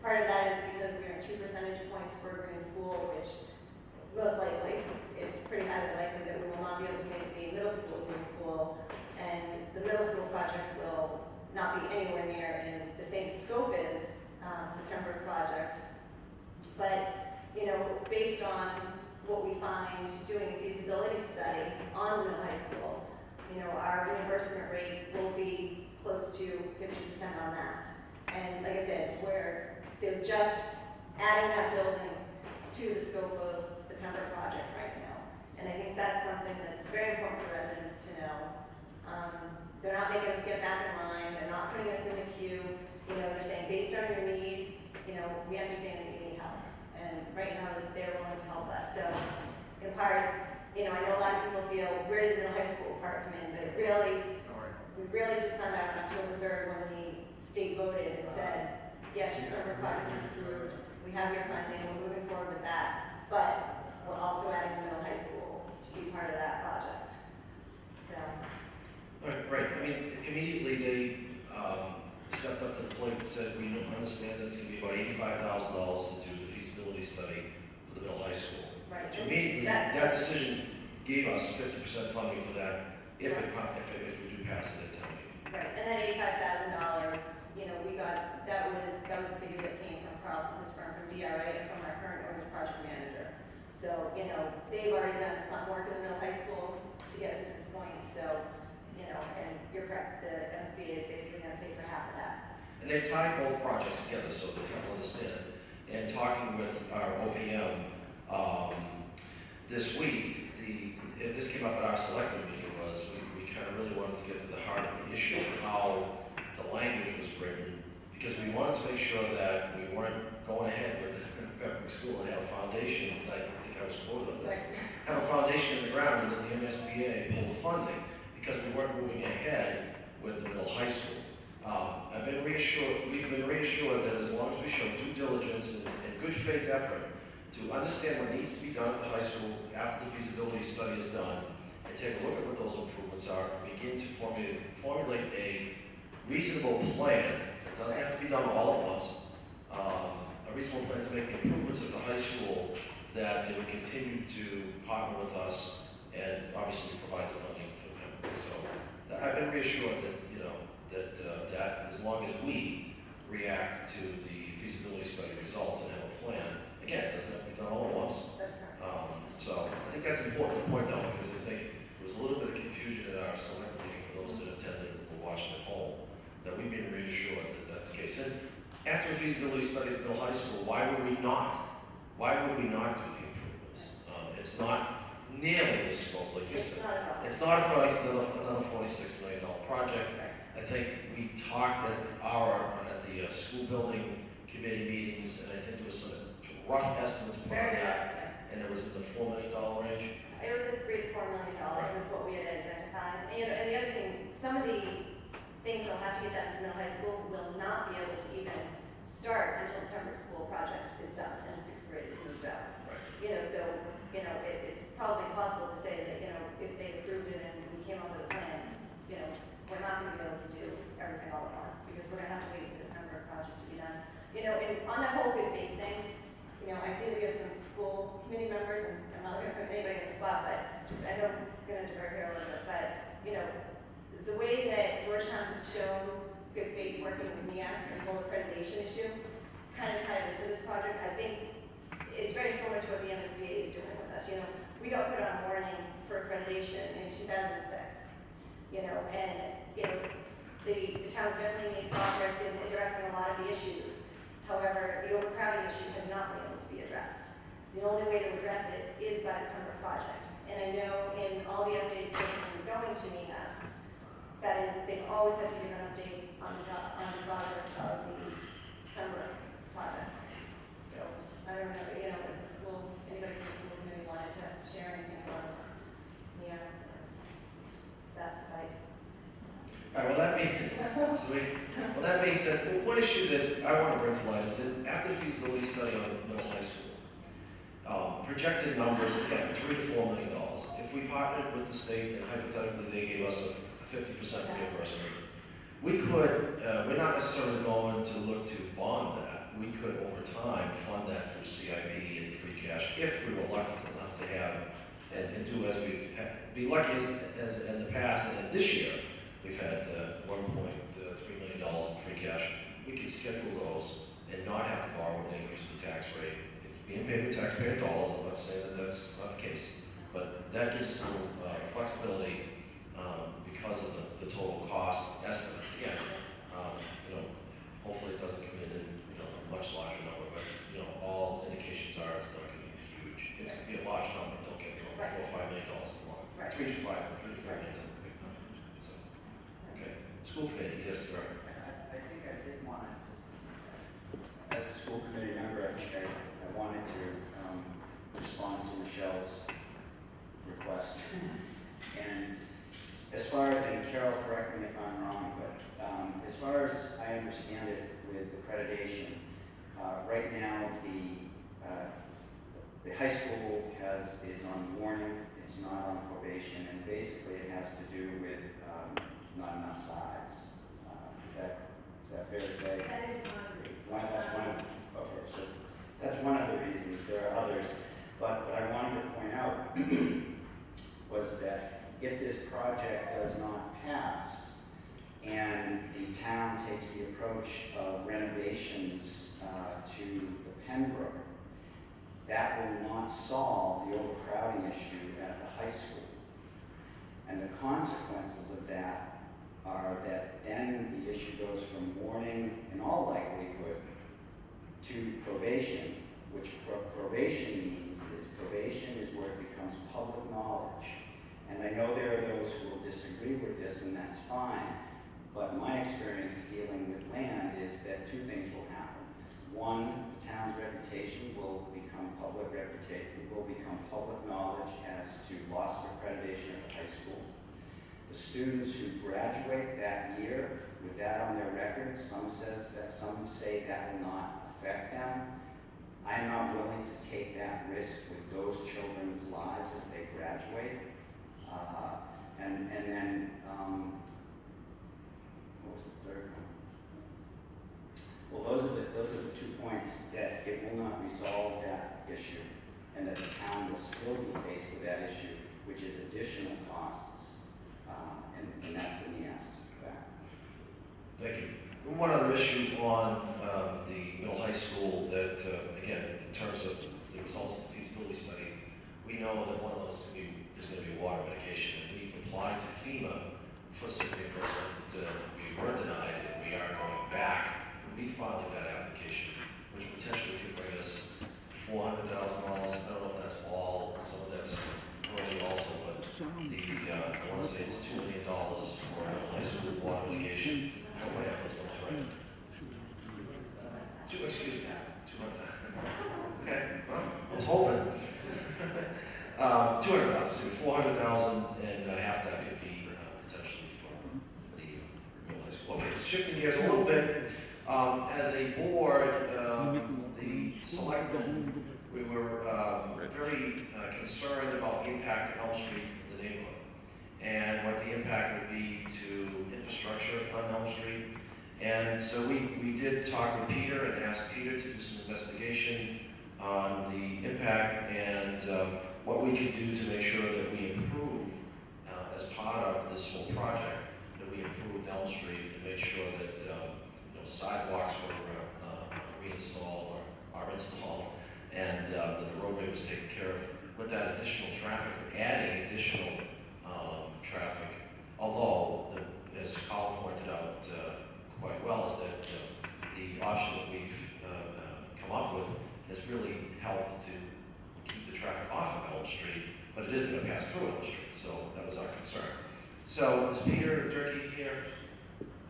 Part of that is because we earned 2 percentage points for Green School, which most likely, it's pretty highly likely that we will not be able to make the middle school Green School, and the middle school project will not be anywhere near in the same scope as the Pembroke project. But, based on what we find doing a feasibility study on the middle high school, our reimbursement rate will be close to 50% on that. And like I said, they're just adding that building to the scope of the Pembroke project right now. And I think that's something that's very important for residents to know. They're not making us get back in line. They're not putting us in the queue. They're saying, based on your need, we understand that you need help. And right now, they're willing to help us. So, in part, I know a lot of people feel, where did the middle high school part come in? But we really just found out on October 3rd when the state voted and said, yes, your Pembroke project is approved. We have your funding. We're moving forward with that. But we're also adding the middle high school to be part of that project. So. Right. I mean, immediately they stepped up to the plate and said, we understand that it's going to be about $85,000 to do the feasibility study for the middle high school. Right. So immediately, that decision gave us 50% funding for that if we do pass it at town meeting. Right, and that $85,000, we got, that was a figure that came from Carl, from his firm, from DRA, and from our current owner's project manager. So, they've already done some work in the middle high school to get us to this point. So, and you're correct, the MSBA is basically going to pay for half of that. And they've tied both projects together so that people understand. And talking with our OPM this week, this came up at our selectmen meeting, was we kind of really wanted to get to the heart of the issue of how the language was written, because we wanted to make sure that we weren't going ahead with the Pembroke School and had a foundation. I think I was quoted on this. Right. Have a foundation in the ground, and then the MSBA pull the funding because we weren't moving ahead with the middle high school. We've been reassured that as long as we show due diligence and good faith effort to understand what needs to be done at the high school after the feasibility study is done, and take a look at what those improvements are, and begin to formulate a reasonable plan. It doesn't have to be done all at once. A reasonable plan to make the improvements at the high school, that they would continue to partner with us and obviously provide the funding for them. So I've been reassured that that as long as we react to the feasibility study results and have a plan, again, it doesn't have to be done all at once. That's correct. So I think that's important to point out, because I think there was a little bit of confusion at our select meeting for those that attended or were watching at home, that we've been reassured that that's the case. And after a feasibility study at the middle high school, why would we not why would we not do the improvements? It's not nearly the scope, like you It's said. not at all. It's not another $46 million project. I think we talked at the school building committee meetings, and I think there was some rough estimates put on Very that, good. and it was in the $4 million range. It was at $3 to $4 million with what we had identified. And, and the other thing, some of the things that'll have to get done at the middle high school will not be able to even start until the Pembroke School project is done and the sixth grade is moved out. Right. So, it's probably possible to say that, if they approved it and we came up with a plan, we're not going to be able to do everything all at once because we're going to have to wait for the Pembroke project to be done. And on that whole good faith thing, I see that we have some school committee members, and I'm not going to put anybody in the spot, but I know I'm going to divert here a little bit, but, the way that Georgetown has shown good faith working with NEAS and the whole accreditation issue kind of tied into this project. I think it's very similar to what the MSBA is doing with us. We got put on warning for accreditation in 2006, and, the town's definitely made progress in addressing a lot of the issues. However, the overcrowding issue has not been able to be addressed. The only way to address it is by the Pembroke project. And I know in all the updates that have been going to NEAS, that is, they've always had to give an update on the progress of the Pembroke project. So, I don't know, if the school, anybody from the school committee wanted to share anything about NEAS, that suffice. All right, that being said, one issue that I want to bring to light is that after the feasibility study on the middle high school, projected numbers, again, $3 to $4 million. If we partnered with the state and hypothetically they gave us a 50% reimbursement, we could, we're not necessarily going to look to bond that. We could, over time, fund that through CIP and free cash if we were lucky enough to have and do as we've had, be lucky as in the past and then this year. We've had $1.3 million in free cash. We can schedule those and not have to borrow and increase the tax rate. It's being paid with taxpayer dollars. I'm not saying that that's not the case, but that gives us a little flexibility because of the total cost estimates. Again, hopefully it doesn't come in a much larger number, but all indications are it's not going to be huge. It's going to be a large number. Don't get me wrong. $4 or $5 million is a lot. Right. 3 to 5 million is a big number. So, okay. School committee, yes, sir. I think I did want to just, as a school committee member, I think I wanted to respond to Michelle's request. And as far as, and Carol, correct me if I'm wrong, but as far as I understand it with accreditation, right now the high school is on warning, it's not on probation, and basically it has to do with not enough size. Is that fair to say? That is one of the reasons. That's one of, okay, so that's one of the reasons. There are others, but what I wanted to point out was that if this project does not pass and the town takes the approach of renovations to the Pembroke, that will not solve the overcrowding issue at the high school. And the consequences of that are that then the issue goes from warning, in all likelihood, to probation, which probation means is probation is where it becomes public knowledge. And I know there are those who will disagree with this, and that's fine, but my experience dealing with land is that two things will happen. One, the town's reputation will become public knowledge as to loss of accreditation at the high school. The students who graduate that year with that on their record, some say that will not affect them. I'm not willing to take that risk with those children's lives as they graduate. And then, what was the third one? Well, those are the 2 points that it will not resolve that issue, and that the town will still be faced with that issue, which is additional costs, and that's the NEAS for that. Thank you. One other issue on the middle high school that, again, in terms of the results of the feasibility study, we know that one of those is going to be water mitigation. And we've applied to FEMA for some reimbursement. We were denied, and we are going back and refiling that application, which potentially could bring us $400,000. I don't know if that's all, some of that's early also, but I want to say it's $2 million for a high school water mitigation. Oh, I have those numbers right. Excuse me, 200. Okay, well, I was hoping. 200,000, so 400,000, and half of that could be potentially for the middle high school. Okay, shifting gears a little bit. As a board, the selectmen, we were very concerned about the impact of Elm Street in the neighborhood, and what the impact would be to infrastructure on Elm Street. And so we did talk with Peter and asked Peter to do some investigation on the impact and what we could do to make sure that we improve, as part of this whole project, that we improved Elm Street and make sure that sidewalks were reinstalled or are installed, and that the roadway was taken care of with that additional traffic, adding additional traffic. Although, as Colin pointed out quite well, is that the option that we've come up with has really helped to keep the traffic off of Elm Street, but it is going to pass through Elm Street, so that was our concern. So, is Peter Durkee here?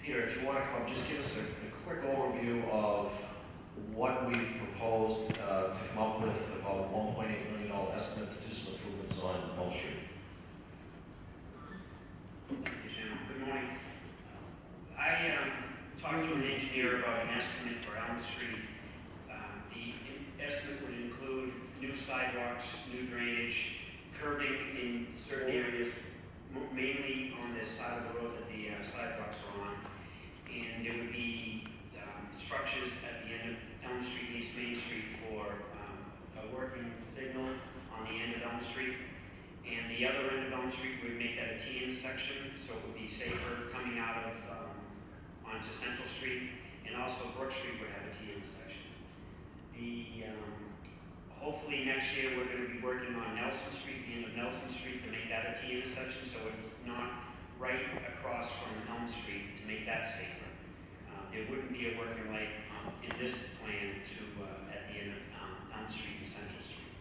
Peter, if you want to come up, just give us a quick overview of what we've proposed to come up with about a $1.8 million estimate to do some improvements on Elm Street. Good morning. I talked to an engineer about an estimate for Elm Street. The estimate would include new sidewalks, new drainage, curbing in certain areas, mainly on this side of the road that the sidewalks are on. And there would be structures at the end of Elm Street, East Main Street for a working signal on the end of Elm Street. And the other end of Elm Street would make that a T intersection, so it would be safer coming out of onto Central Street, and also Brook Street would have a T intersection. Hopefully next year we're going to be working on Nelson Street, the end of Nelson Street, to make that a T intersection, so it's not right across from Elm Street, to make that safer. There wouldn't be a working light in this plan to at the end of Elm Street and Central Street.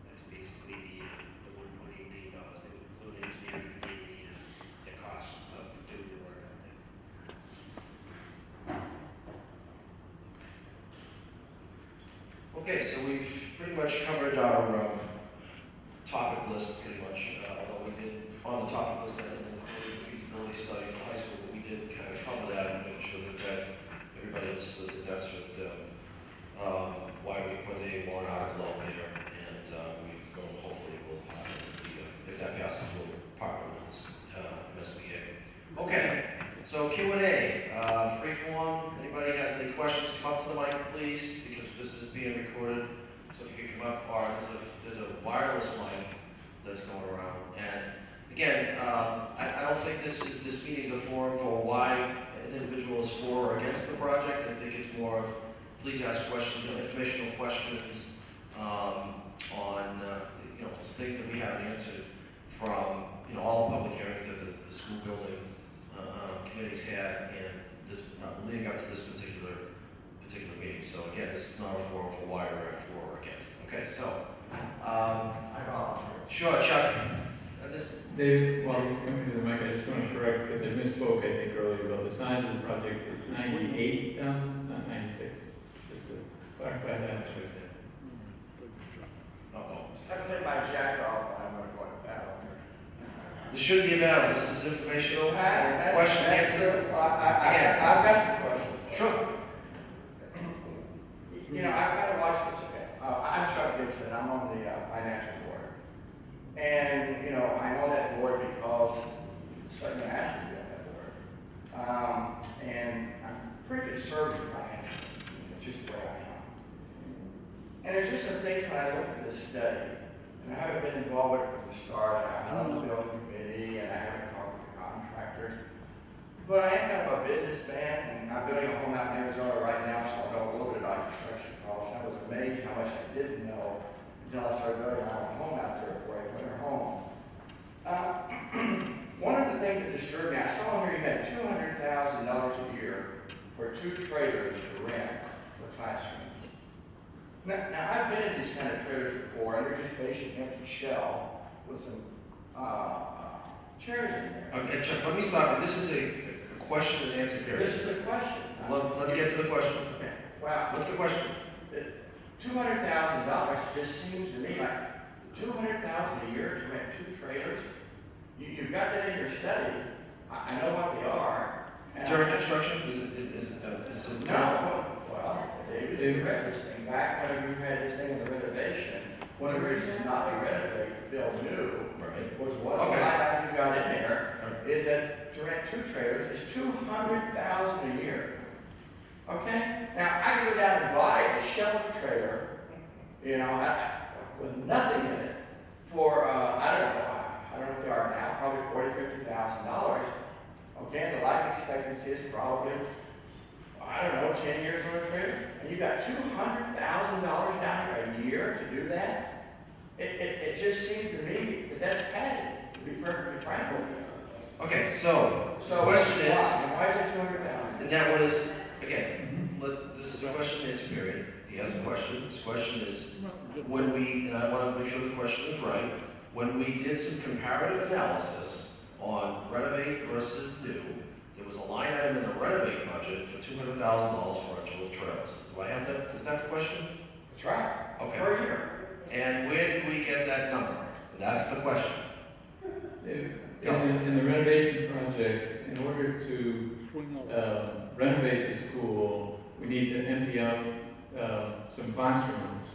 That's basically the $1.8 million that would include engineering and the cost of doing the work out there. Okay, so we've pretty much covered our topic list, pretty much. Although we did, on the topic list, I didn't include the feasibility study for high school, but we did kind of cover that and make sure that everybody understood that that's what, why we put a warrant article out there, and we've gone, hopefully, we'll, if that passes, we'll partner with this MSBA. Okay, so Q&A, free form. Anybody has any questions, come up to the mic, please, because this is being recorded. So if you could come up, or there's a wireless mic that's going around. And again, I don't think this meeting's a forum for why an individual is for or against the project. I think it's more of, please ask questions, informational questions on things that we haven't answered from all the public hearings that the school building committees had, and this, leading up to this particular meeting. So again, this is not a forum for why we're for or against. Okay, so sure, Chuck. Dave, while he's coming to the mic, I just want to correct, because I misspoke, I think, earlier about the size of the project. It's 98,000, not 96. Just to clarify that. Seconded by Jack off, I'm going to go to battle here. This shouldn't be a battle. This is informational. Question and answers. I've got some questions. Sure. I've got to watch this again. I'm Chuck Gibson. I'm on the financial board. And, I know that board because Selectmen asked me to be on that board. And I'm pretty conservative financially. It's just the way I am. And there's just some things when I look at this study, and I haven't been involved with it from the start. I'm on the building committee, and I haven't talked with the contractors. But I am kind of a businessman, and I'm building a home out in Arizona right now, so I know a little bit about construction costs. I was amazed how much I didn't know until I started building my own home out there before I put her home. One of the things that disturbed me, I saw here you had $200,000 a year for 2 trailers to rent for classrooms. Now, I've been in these kind of trailers before, and they're just basically empty shell with some chairs in there. Okay, Chuck, let me stop you. This is a question and answer period. This is the question. Let's get to the question. Okay, well, What's the question? $200,000 just seems to me like $200,000 a year to rent 2 trailers. You've got that in your study. I know what they are. and During I- construction, is it? No, well, David, you read this thing back when you had this thing in the renovation. One of the reasons not to renovate, build new, Right. was what Okay. line item you got in there, is that to rent 2 trailers is $200,000 a year. Okay? Now, I can go down and buy a shelter trailer, you know, with nothing in it for, I don't know what they are now, probably $40,000, $50,000. Okay, and the life expectancy is probably, I don't know, 10 years on a trailer. And you got $200,000 down a year to do that? It just seems to me that that's padded, to be perfectly frank with you. Okay, so, the So, question is, why is it 200,000? and that was, again, this is a question and answer period. He has a question. His question is, when we, and I want to make sure the question is right, when we did some comparative analysis on renovate versus new, there was a line item in the renovate budget for $200,000 for our children's trailers. Do I have that? Is that the question? That's right. Okay. Per year. And where did we get that number? That's the question. In the renovation project, in order to renovate the school, we need to empty out some classrooms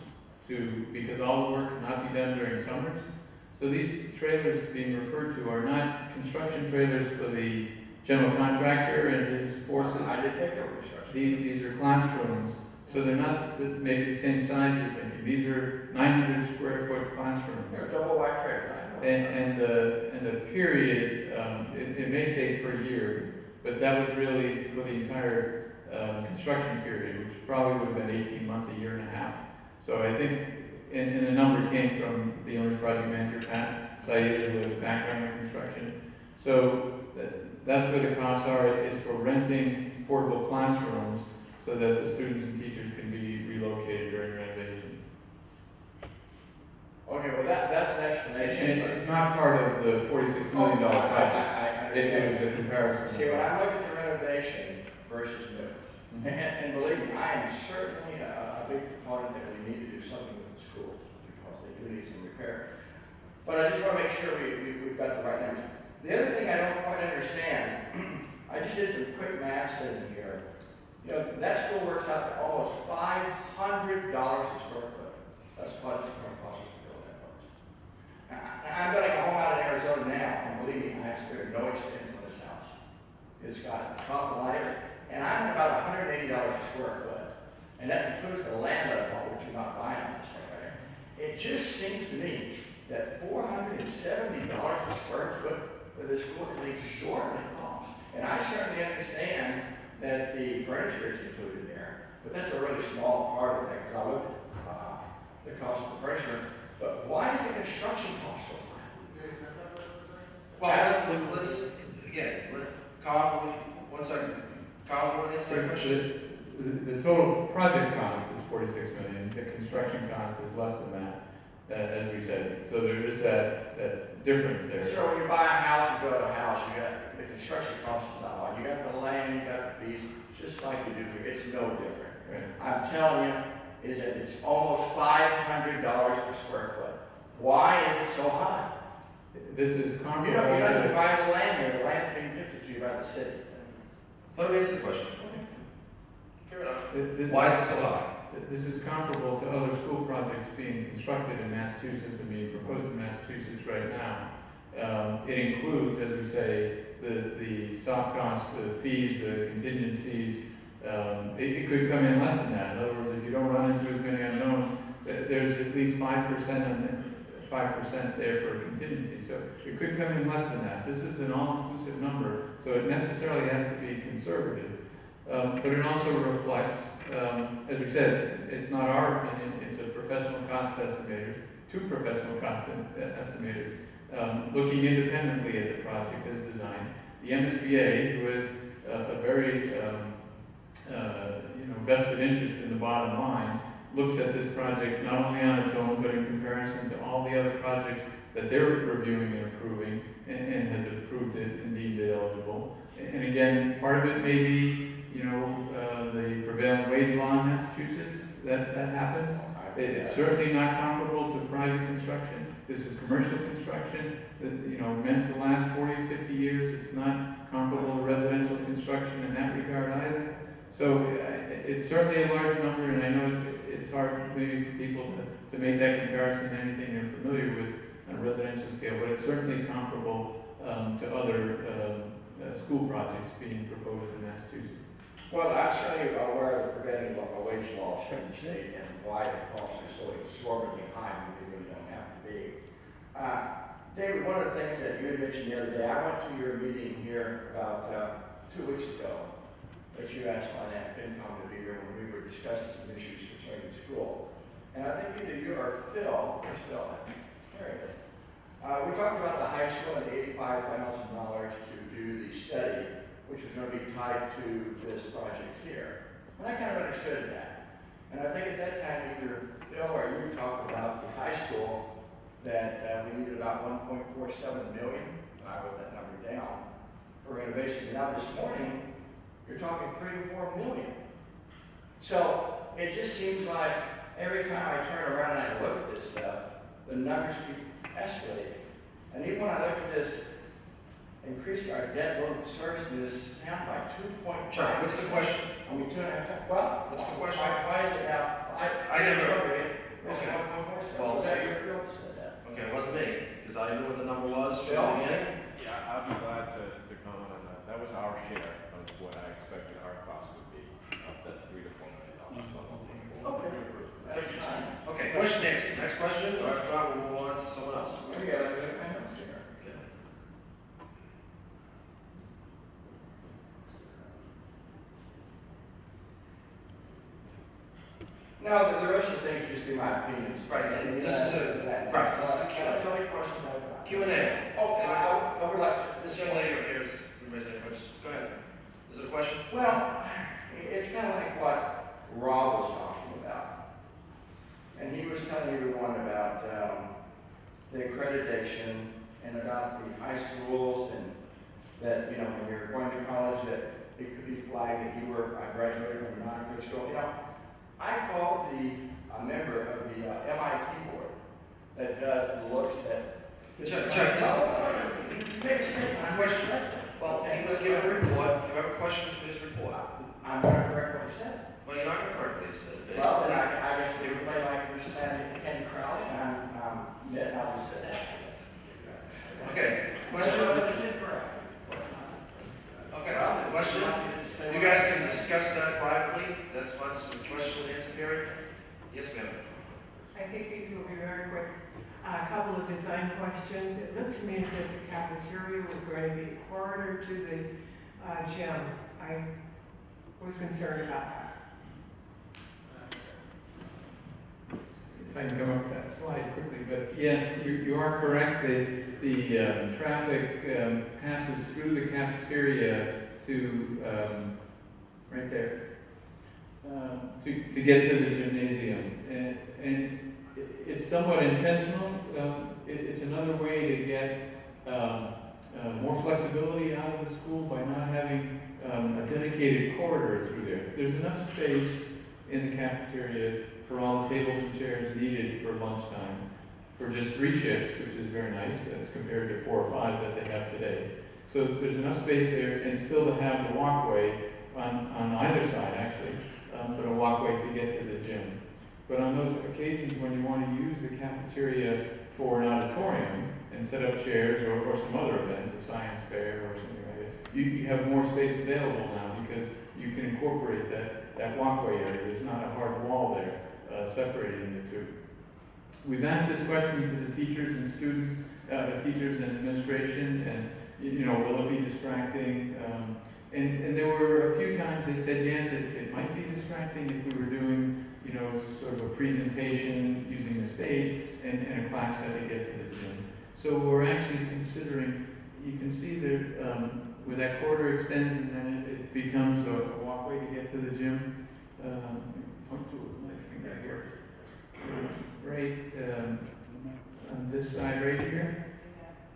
because all the work cannot be done during summers. So these trailers being referred to are not construction trailers for the general contractor and his forces. I didn't think they were construction. These are classrooms, so they're not maybe the same size you're thinking. These are 900 square foot classrooms. They're a double wide trailer. And the period, it may say per year, but that was really for the entire construction period, which probably would have been 18 months, a year and a half. So I think, and the number came from the owner's project manager, Pat Said, who has a background in construction. So that's where the costs are. It's for renting portable classrooms so that the students and teachers can be relocated during renovation. Okay, well, that's an explanation. And it's not part of the $46 million project. I It understand. was a comparison. See, when I look at the renovation versus new, and believe me, I am certainly a big proponent that we need to do something with the schools because they do need some repair. But I just want to make sure we've got the right numbers. The other thing I don't quite understand, I just did some quick math in here. You know, that school works out to almost $500 a square foot. That's what it's going to cost us to build that place. I'm building a home out in Arizona now, and believe me, I have spared no expense on this house. It's got top and line, and I'm at about $180 a square foot. And that includes the land that I bought, which you're not buying on this thing right here. It just seems to me that $470 a square foot for this school is an exorbitant cost. And I certainly understand that the furniture is included there, but that's a really small part of it, because I looked at the cost of the furniture. But why is the construction cost so high? Well, let's, again, Carl, one second. Carl, you want to answer that question? The total project cost is $46 million. The construction cost is less than that, as we said. So there is that difference there. So when you buy a house, you build a house, you got the construction cost is not one. You got the land, you got the fees, just like you do here. It's no different. Right. I'm telling you, is that it's almost $500 per square foot. Why is it so high? This is You comparable. don't have to buy the land here. The land's being gifted to you by the city. Let me answer the question. Fair enough. This- Why is it so high? This is comparable to other school projects being constructed in Massachusetts and being proposed in Massachusetts right now. It includes, as we say, the soft costs, the fees, the contingencies. It could come in less than that. In other words, if you don't run into as many unknowns, there's at least 5% there for contingency. So it could come in less than that. This is an all-inclusive number, so it necessarily has to be conservative. But it also reflects, as we said, it's not our opinion, it's a professional cost estimator, 2 professional cost estimators, looking independently at the project as designed. The MSBA, who has a very vested interest in the bottom line, looks at this project not only on its own, but in comparison to all the other projects that they're reviewing and approving, and has approved it and deemed it eligible. And again, part of it may be, the prevailing wage law in Massachusetts, that happens. It's certainly not comparable to private construction. This is commercial construction that, meant to last 40 or 50 years. It's not comparable to residential construction in that regard either. So it's certainly a large number, and I know it's hard maybe for people to make that comparison to anything they're familiar with on a residential scale, but it's certainly comparable to other school projects being proposed in Massachusetts. Well, I'm certainly aware of the prevailing wage laws in the state and why the costs are so exorbitantly high when they really don't have to be. David, one of the things that you had mentioned the other day, I went to your meeting here about 2 weeks ago that you asked my Aunt FinCom to be here when we were discussing some issues concerning the school. And I think either you or Phil, where's Phil? There he is. We talked about the high school and the $85,000 to do the study, which was going to be tied to this project here. And I kind of understood that. And I think at that time, either Phil or you talked about the high school, that we needed about $1.47 million, and I wrote that number down, for renovation. Now this morning, you're talking $3 to $4 million. So it just seems like every time I turn around and I look at this stuff, the numbers keep escalating. And even when I look at this, increasing our debt load service in this town by 2.5. Chuck, what's the question? I mean, 2.5. Well, What's the question? Why is it now? I never- It's Okay. 1.47. Well, Was that your Phil that said that? Okay, it wasn't me, because I knew what the number was from the Phil? beginning. Yeah, I'd be glad to comment on that. That was our share of what I expected our cost would be, of that $3 to $4 million. Okay. That's fine. Okay, question answered. Next question, or if not, we'll move on to someone else. Maybe I look at my notes here. Okay. No, the rest of the things would just be my opinions. Right, and this is a- right, this is a Q&A. That's all the questions I've got. Q&A. Oh, I would like to. This young lady over here is raising a question. Go ahead. Is it a question? Well, it's kind of like what Rob was talking about. And he was telling everyone about the accreditation and about the high schools, and that, when you're going to college, that it could be flagged that you were graduated from a non-accredited school. I called a member of the MIT board that does the looks at. Check this. Question. Well, he was given a report. You have a question for his report? I'm going to correct what he said. Well, you're not going to correct what he said. Well, Basically, then I guess they would play like you're saying Kenny Crowley, and I'll just say that. okay. Question? Well, it's incorrect. Okay, question? You guys can discuss that privately. That's fine. This is a question and answer period. Yes, ma'am. I think these will be very quick. A couple of design questions. It looked to me as if the cafeteria was going to be a corridor to the gym. I was concerned about that. If I can come up with that slide quickly, but yes, you are correct. The traffic passes through the cafeteria to right there to get to the gymnasium, and it's somewhat intentional. It's another way to get more flexibility out of the school by not having a dedicated corridor through there. There's enough space in the cafeteria for all the tables and chairs needed for lunchtime for just 3 shifts, which is very nice as compared to 4 or 5 that they have today. So there's enough space there, and still to have the walkway on either side, actually, but a walkway to get to the gym. But on those occasions when you want to use the cafeteria for an auditorium and set up chairs or some other events, a science fair or something like that, you have more space available now because you can incorporate that walkway area. There's not a hard wall there separating the two. We've asked this question to the teachers and students, teachers and administration, and will it be distracting? And there were a few times they said, yes, it might be distracting if we were doing, sort of a presentation using the stage and a class had to get to the gym. So we're actually considering, you can see there, where that corridor extends and then it becomes a walkway to get to the gym. Point to it with my finger. got here? Right on this side right here.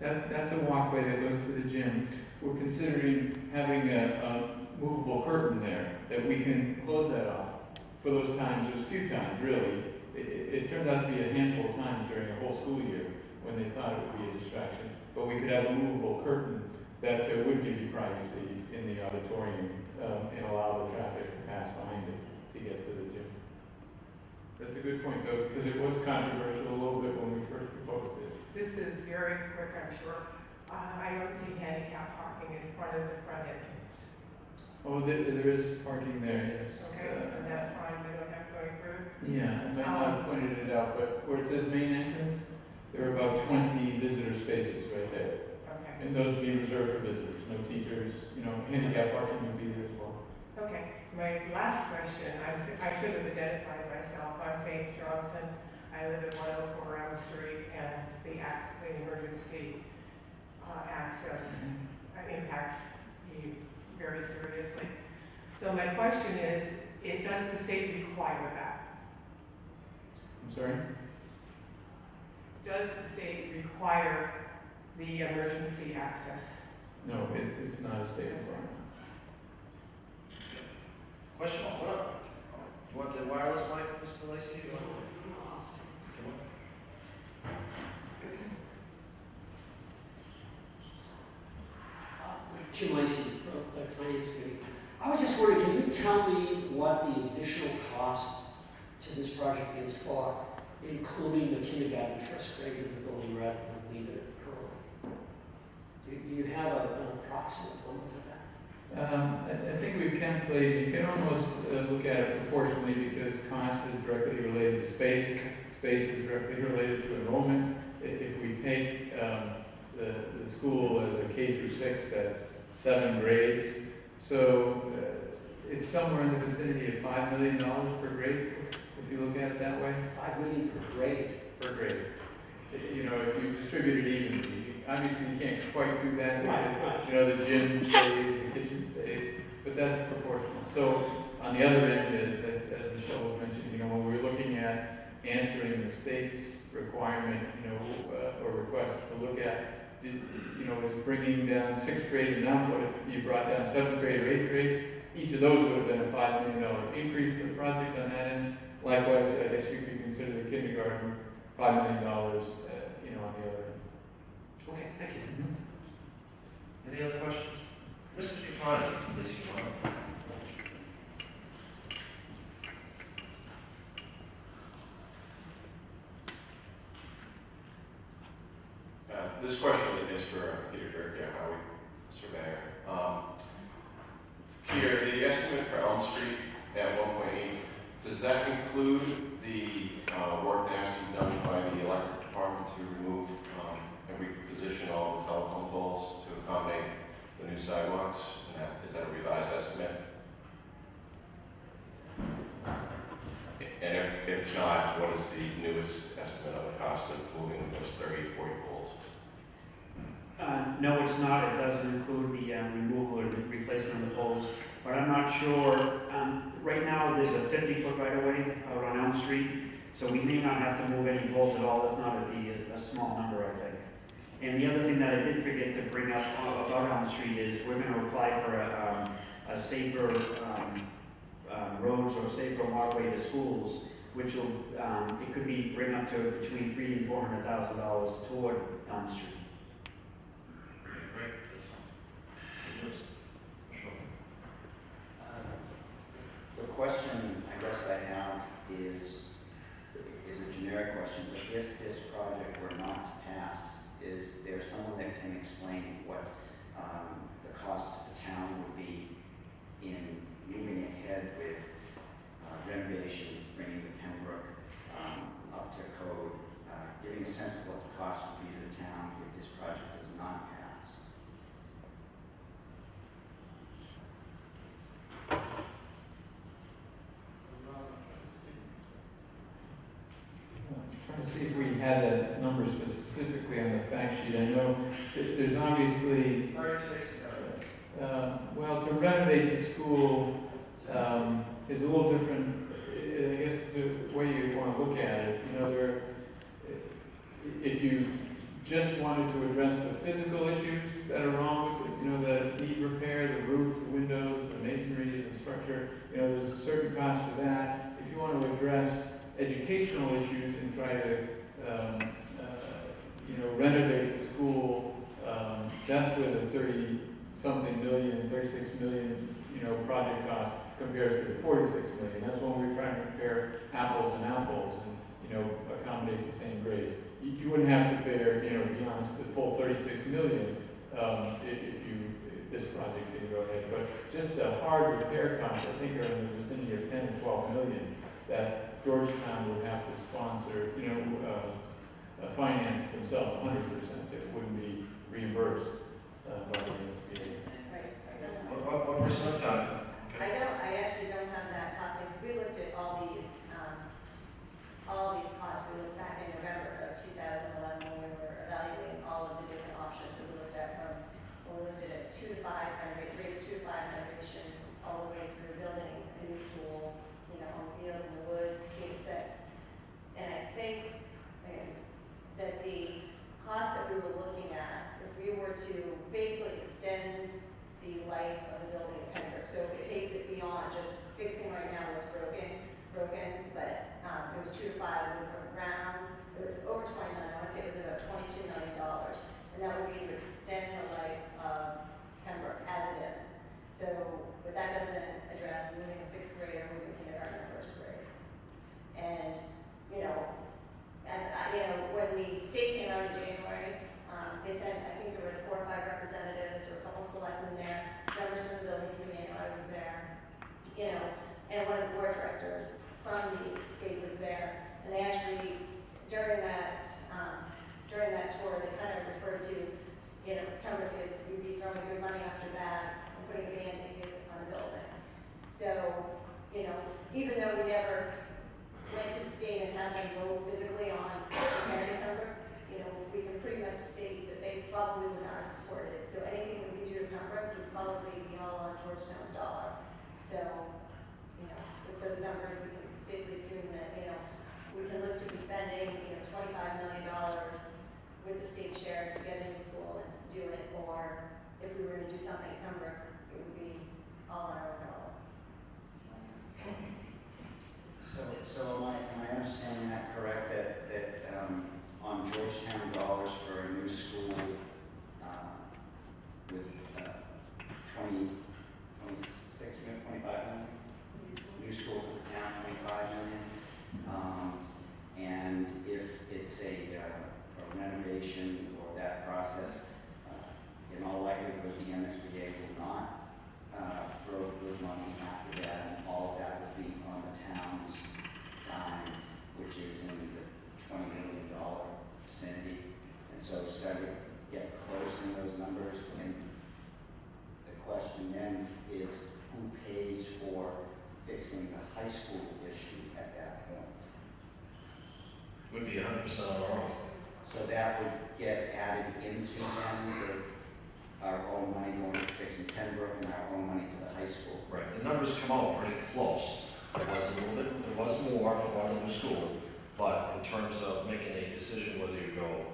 That's a walkway that goes to the gym. We're considering having a movable curtain there that we can close that off for those times. There's a few times, really. It turns out to be a handful of times during a whole school year when they thought it would be a distraction. But we could have a movable curtain that would give you privacy in the auditorium and allow the traffic to pass behind it to get to the gym. That's a good point, though, because it was controversial a little bit when we first proposed it. This is very quick, I'm sure. I don't see handicap parking in front of the front entrance. Oh, there is parking there, yes. Okay, and that's fine, we don't have to go through. Yeah, I might not have pointed it out, but where it says main entrance, there are about 20 visitor spaces right there. Okay. And those would be reserved for visitors, no teachers, handicap parking would be there as well. Okay, my last question, I should have identified myself. I'm Faith Johnson. I live at 104 Elm Street, and the emergency access impacts me very seriously. So my question is, does the state require that? I'm sorry? Does the state require the emergency access? No, it's not a state requirement. Question, what up? You want the wireless mic, Mr. Lacy? Come on. Jim Lacy, from the Finance Committee. I was just wondering, can you tell me what the additional cost to this project is for including the kindergarten first grade in the building rather than leaving it early? Do you have an approximate number for that? I think we've calculated, you can almost look at it proportionally because cost is directly related to space. Space is directly related to enrollment. If we take the school as a K through 6, that's 7 grades. So it's somewhere in the vicinity of $5 million per grade, if you look at it that way. $5 million per grade? Per grade. If you distribute it evenly, obviously you can't quite do that because, the gym stays, the kitchen stays, but that's proportional. So on the other end, as Michelle was mentioning, when we're looking at answering the state's requirement, or request to look at, is bringing down 6th grade enough? What if you brought down 7th grade or 8th grade? Each of those would have been a $5 million increase to the project on that end. Likewise, I guess you could consider the kindergarten $5 million, on the other end. Okay, thank you. Any other questions? Mr. Trapani, please come on. This question is for Peter Dirk, Highway Surveyor. Peter, the estimate for Elm Street at 1.8, does that include the work that has to be done by the electric department to remove and reposition all the telephone poles to accommodate the new sidewalks? And is that a revised estimate? And if it's not, what is the newest estimate of the cost of moving those 30 to 40 poles? No, it's not. It doesn't include the removal or the replacement of the poles. But I'm not sure. Right now, there's a 50-foot right-of-way out on Elm Street, so we may not have to move any poles at all. If not, it'd be a small number, I think. And the other thing that I did forget to bring up about Elm Street is we're going to apply for a safer roads or safer walkway to schools, which will it could be bring up to between $300,000 and $400,000 toward Elm Street. Great, that's all. Good news. Sure. The question I guess I have is a generic question, but if this project were not to pass, is there someone that can explain what the cost to the town would be in moving ahead with renovations, bringing the Pembroke up to code, giving a sense of what the cost would be to the town if this project does not pass? I'm trying to see if we had a number specifically on the fact sheet. I know that there's obviously, well, to renovate the school is a little different. I guess it's the way you want to look at it. You know, if you just wanted to address the physical issues that are wrong with it, you know, that need repair, the roof, the windows, the masonry, the structure, you know, there's a certain cost for that. If you want to address educational issues and try to, you know, renovate the school, that's where the 30-something million, 36 million, you know, project cost compares to the 46 million. That's when we're trying to compare apples and apples and, you know, accommodate the same grades. You wouldn't have to bear, you know, to be honest, the full 36 million if this project didn't go ahead. But just the hard repair costs, I think, are in the vicinity of 10 to 12 million that Georgetown would have to sponsor, you know, finance themselves 100%. That wouldn't be reimbursed by the SBA. What percent of time? I actually don't have that costing, because we looked at all these costs. We looked back in November of 2011 when we were evaluating all of the different options that we looked at when we looked at a 2 to 5 raise 2 to 5 renovation, all the way through building a new school, you know, on the fields in the woods, K to 6. And I think that the cost that we were looking at, if we were to basically extend the life of the building at Pembroke, so if it takes it beyond just fixing right now what's broken, but it was 2 to 5, it was around, it was over 20 million, I want to say it was about $22 million, and that would be to extend the life of Pembroke as it is. So, but that doesn't address moving a 6th grader, moving kindergarten to 1st grade. And, you know, when the state came out in January, they said, I think there were 4 or 5 representatives, or a couple of selectmen there, members from the building committee, I was there, you know, and one of the board directors from the state was there, and they actually, during that tour, they kind of referred to, you know, Pembroke is, we'd be throwing good money after that and putting a Band-Aid on a building. So, you know, even though we never went to the state and had them go physically on repairing Pembroke, you know, we can pretty much state that they probably would not have supported it. So anything that we do to Pembroke would probably be all on Georgetown's dollar. So, you know, with those numbers, we can safely assume that, you know, we can look to be spending, you know, $25 million with the state share to get a new school and do it, or if we were to do something at Pembroke, it would be all on our own dollar. So am I understanding that correct, that on Georgetown dollars for a new school with 26 million, 25 million? New school for the town, 25 million. And if it's a renovation or that process, in all likelihood the MSBA will not throw good money after that, and all of that will be on the town's dime, which is in the $20 million vicinity. And so starting to get close in those numbers, and the question then is who pays for fixing the high school issue at that point? Would be 100% on our own. So that would get added into then our own money going to fixing Pembroke and our own money to the high school. Right, the numbers come out pretty close. It was a little bit, it was more for the new school, but in terms of making a decision whether you go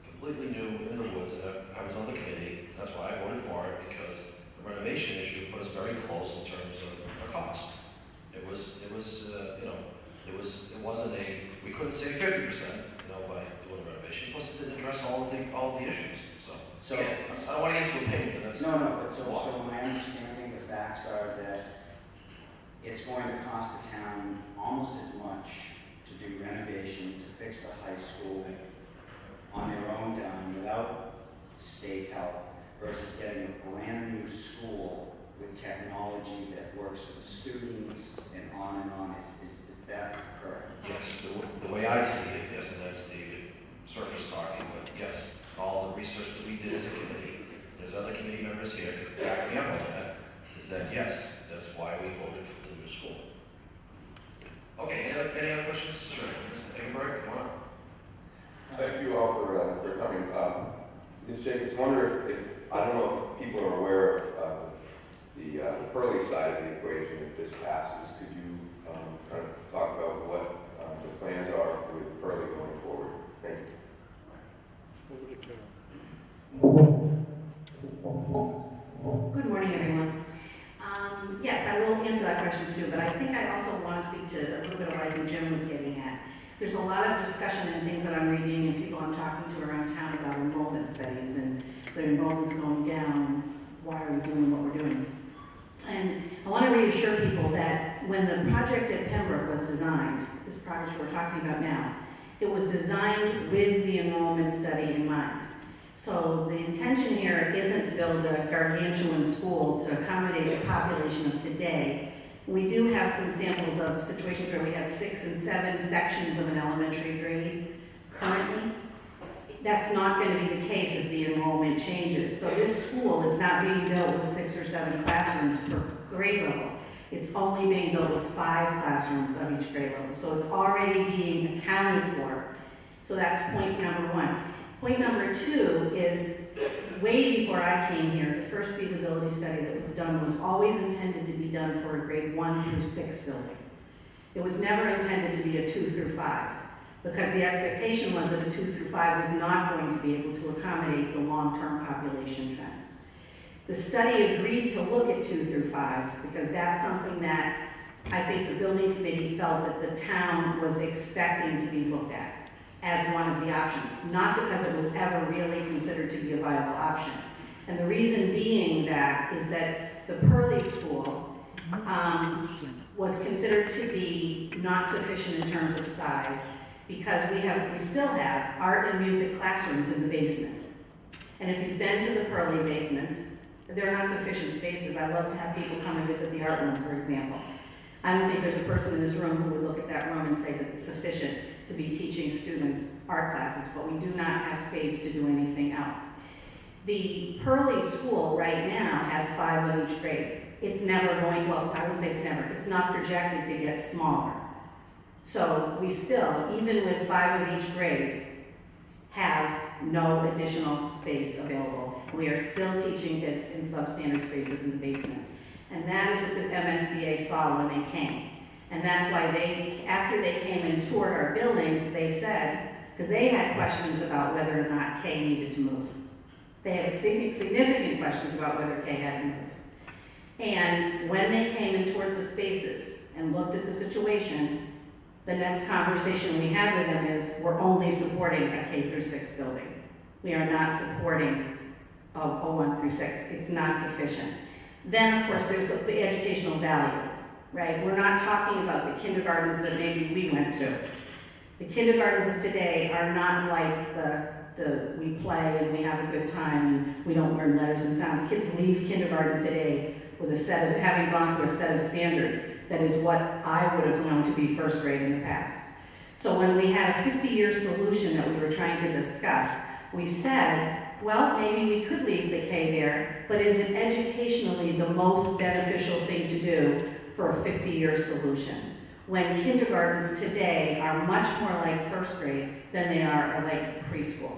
completely new in the woods, and I was on the committee, that's why I voted for it, because the renovation issue put us very close in terms of the cost. It wasn't we couldn't say 50%, you know, by doing the renovation, plus it didn't address all of the issues, so yeah, I don't want to get into opinion, but that's... But so my understanding, the facts are that it's going to cost the town almost as much to do renovation, to fix the high school on their own dime without state help, versus getting a brand new school with technology that works for the students and on. Is that correct? Yes, the way I see it, yes, and that's David Surface talking, but yes, all the research that we did as a committee, there's other committee members here to back me up on that, is that yes, that's why we voted for the new school. Okay, any other questions? Sure, Mr. Eggenberg, come on. Thank you all for coming. Ms. Jacobs, I wonder if I don't know if people are aware of the Pearly side of the equation. If this passes, could you kind of talk about what Good morning, everyone. Yes, I will answer that question too, but I think I also want to speak to a little bit of what I think Jim was getting at. There's a lot of discussion and things that I'm reading and people I'm talking to around town about enrollment studies and the enrollment's going down and why are we doing what we're doing. And I want to reassure people that when the project at Pembroke was designed, this project we're talking about now, it was designed with the enrollment study in mind. So the intention here isn't to build a gargantuan school to accommodate the population of today. We do have some samples of situations where we have 6 and 7 sections of an elementary grade currently. That's not going to be the case as the enrollment changes. So this school is not being built with 6 or 7 classrooms per grade level. It's only being built with 5 classrooms of each grade level. So it's already being accounted for. So that's point number 1. Point number 2 is, way before I came here, the first feasibility study that was done was always intended to be done for a grade 1 through 6 building. It was never intended to be a 2 through 5, because the expectation was that a 2 through 5 was not going to be able to accommodate the long-term population trends. The study agreed to look at 2 through 5, because that's something that I think the building committee felt that the town was expecting to be looked at as one of the options, not because it was ever really considered to be a viable option. And the reason being that is that the Pearly School was considered to be not sufficient in terms of size because we still have art and music classrooms in the basement. And if you've been to the Pearly basement, they're not sufficient spaces. I love to have people come and visit the art room, for example. I don't think there's a person in this room who would look at that room and say that it's sufficient to be teaching students art classes, but we do not have space to do anything else. The Pearly School right now has 5 of each grade. It's never going, well, I wouldn't say it's never, it's not projected to get smaller. So we still, even with 5 of each grade, have no additional space available. We are still teaching kids in substandard spaces in the basement. And that is what the MSBA saw when they came. And that's why they, after they came and toured our buildings, they said, because they had questions about whether or not K needed to move. They had significant questions about whether K had to move. And when they came and toured the spaces and looked at the situation, the next conversation we had with them is, we're only supporting a K through 6 building. We are not supporting a 1 through 6. It's not sufficient. Then, of course, there's the educational value, right? We're not talking about the kindergartens that maybe we went to. The kindergartens of today are not like we play and we have a good time and we don't learn letters and sounds. Kids leave kindergarten today with a set of, having gone through a set of standards that is what I would have known to be first grade in the past. So when we had a 50-year solution that we were trying to discuss, we said, well, maybe we could leave the K there, but is it educationally the most beneficial thing to do for a 50-year solution? When kindergartens today are much more like first grade than they are like preschool.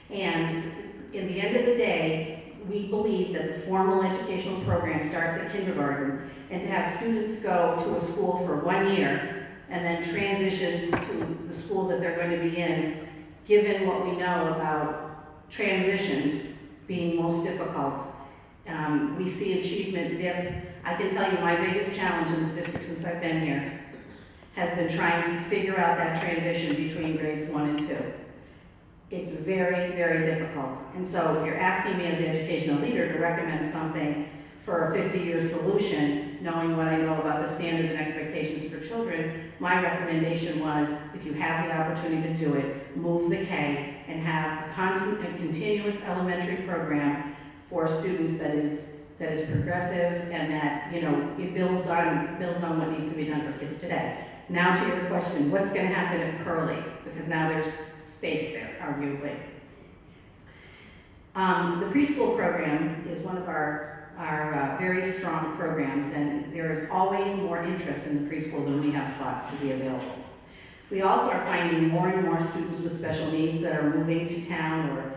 And in the end of the day, we believe that the formal educational program starts at kindergarten, and to have students go to a school for 1 year and then transition to the school that they're going to be in, given what we know about transitions being most difficult. We see achievement dip. I can tell you my biggest challenge in this district since I've been here has been trying to figure out that transition between grades 1 and 2. It's very, very difficult. And so if you're asking me as an educational leader to recommend something for a 50-year solution, knowing what I know about the standards and expectations for children, my recommendation was, if you have the opportunity to do it, move the K and have a continuous elementary program for students that is progressive and that, you know, it builds on what needs to be done for kids today. Now to your question, what's going to happen at Pearly? Because now there's space there, arguably. The preschool program is one of our very strong programs, and there is always more interest in the preschool than we have slots to be available. We also are finding more and more students with special needs that are moving to town, or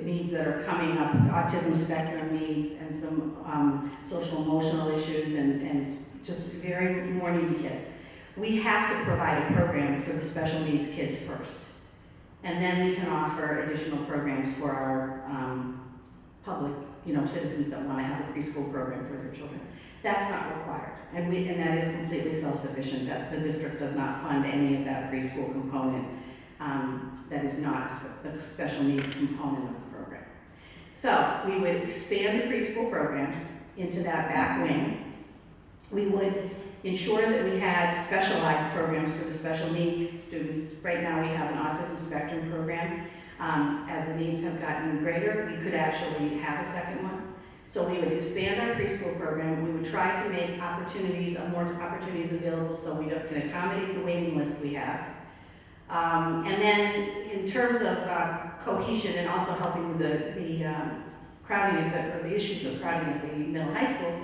needs that are coming up, autism spectrum needs, and some social emotional issues, and just very more needy kids. We have to provide a program for the special needs kids first. And then we can offer additional programs for our public, citizens that want to have a preschool program for their children. That's not required, and that is completely self-sufficient. The district does not fund any of that preschool component. That is not the special needs component of the program. So we would expand the preschool programs into that back wing. We would ensure that we had specialized programs for the special needs students. Right now we have an autism spectrum program. As the needs have gotten greater, we could actually have a second one. So we would expand our preschool program. We would try to make more opportunities available so we can accommodate the waiting list we have. And then in terms of cohesion and also helping with the crowding or the issues of crowding at the middle high school,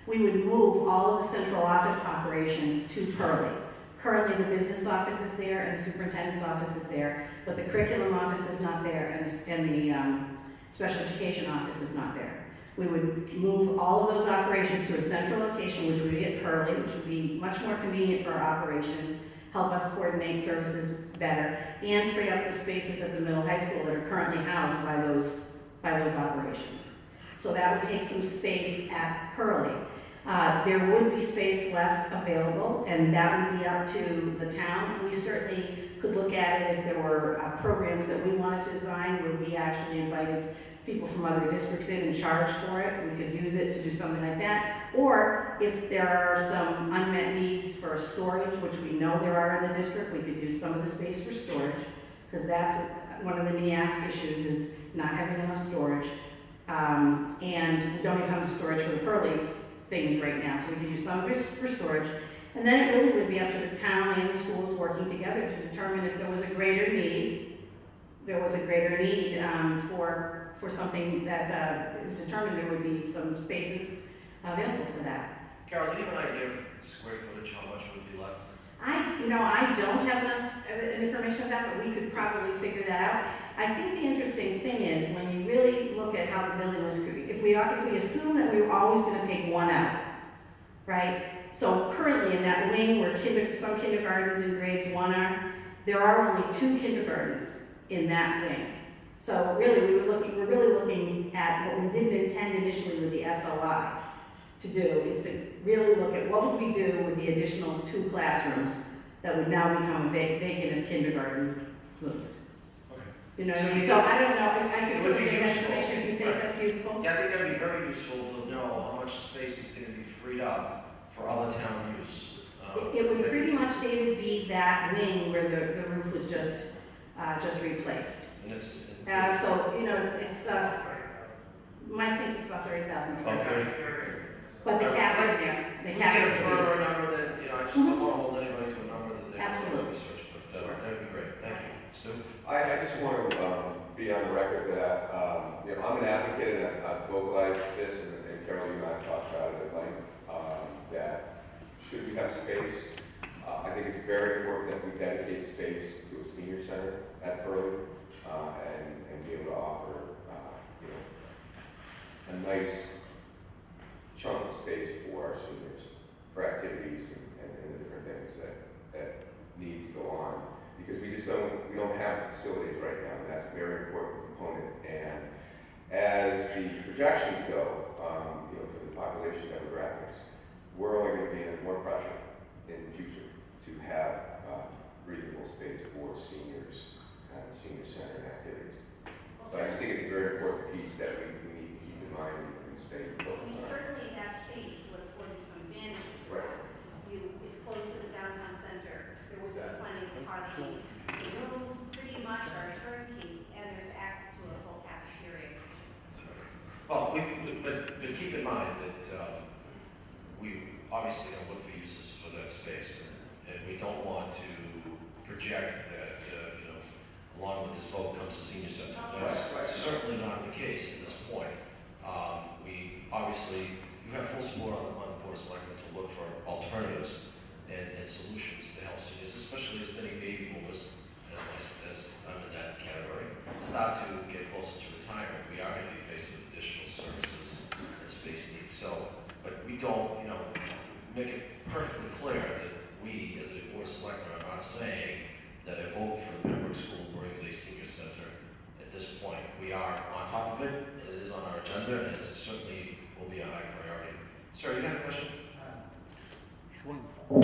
we would move all of the central office operations to Pearlie. Currently the business office is there and the superintendent's office is there, but the curriculum office is not there and the special education office is not there. We would move all of those operations to a central location, which would be at Pearlie, which would be much more convenient for our operations, help us coordinate services better, and free up the spaces at the middle high school that are currently housed by those operations. So that would take some space at Pearlie. There would be space left available, and that would be up to the town. We certainly could look at it if there were programs that we wanted to design where we actually invited people from other districts in and charged for it. We could use it to do something like that. Or if there are some unmet needs for storage, which we know there are in the district, we could use some of the space for storage, because that's one of the NEASC issues is not having enough storage. And we don't even have enough storage for the Pearlie's things right now, so we could use some of it for storage. And then it really would be up to the town and the schools working together to determine if there was a greater need for something that is determined there would be some spaces available for that. Carol, do you have an idea of square footage, how much would be left? I don't have enough information on that, but we could probably figure that out. I think the interesting thing is when you really look at how the building was, if we assume that we were always going to take one out, right? So currently in that wing where some kindergartens in grades 1 are, there are only 2 kindergartens in that wing. So really, we're really looking at what we didn't intend initially with the SOI to do, is to really look at what would we do with the additional 2 classrooms that would now become vacant if kindergarten moved. Okay. You know what I mean? So I don't know, I It could would look be at that useful. information if you think Right. that's useful. Yeah, I think that'd be very useful to know how much space is going to be freed up for other town use. It would pretty much, David, be that wing where the roof was just replaced. And it's So, my think it's about 30,000 square about feet. 30. But the cap's in there. The If we cap get a is in there. firmer number, then, I just don't want to hold anybody to a number that they Absolutely. research, but that'd be great. Thank you. Stu? I just want to be on the record that, I'm an advocate and I've vocalized this, and Carol, you and I have talked about it at length, that should we have space, I think it's very important that we dedicate space to a senior center at Pearlie, and be able to offer, a nice chunk of space for our seniors, for activities and the different things that need to go on. Because we don't have facilities right now, and that's a very important component. And as the projections go, for the population demographics, we're only going to be in more pressure in the future to have reasonable space for seniors and senior center activities. So I just think it's a very important piece that we need to keep in mind and stay focused on. Certainly that space would afford you some advantages. Right. It's close to the downtown center. There would be plenty of parking. The rooms pretty much are turnkey, and there's access to a full cafeteria. Well, but keep in mind that we obviously don't look for uses for that space, and we don't want to project that, along with this vote comes the senior center. That's certainly not the case at this point. We obviously, you have full support on the Board of Selectmen to look for alternatives and solutions to help seniors, especially as many baby movers, as I'm in that category, start to get closer to retirement. We are going to be faced with additional services and space needs. So, but we don't, make it perfectly clear that we, as a Board of Selectmen, are not saying that a vote for the Pembroke School brings a senior center. At this point, we are on top of it, and it is on our agenda. agenda, and it certainly will be a high priority. Sir, you had a question? Yeah,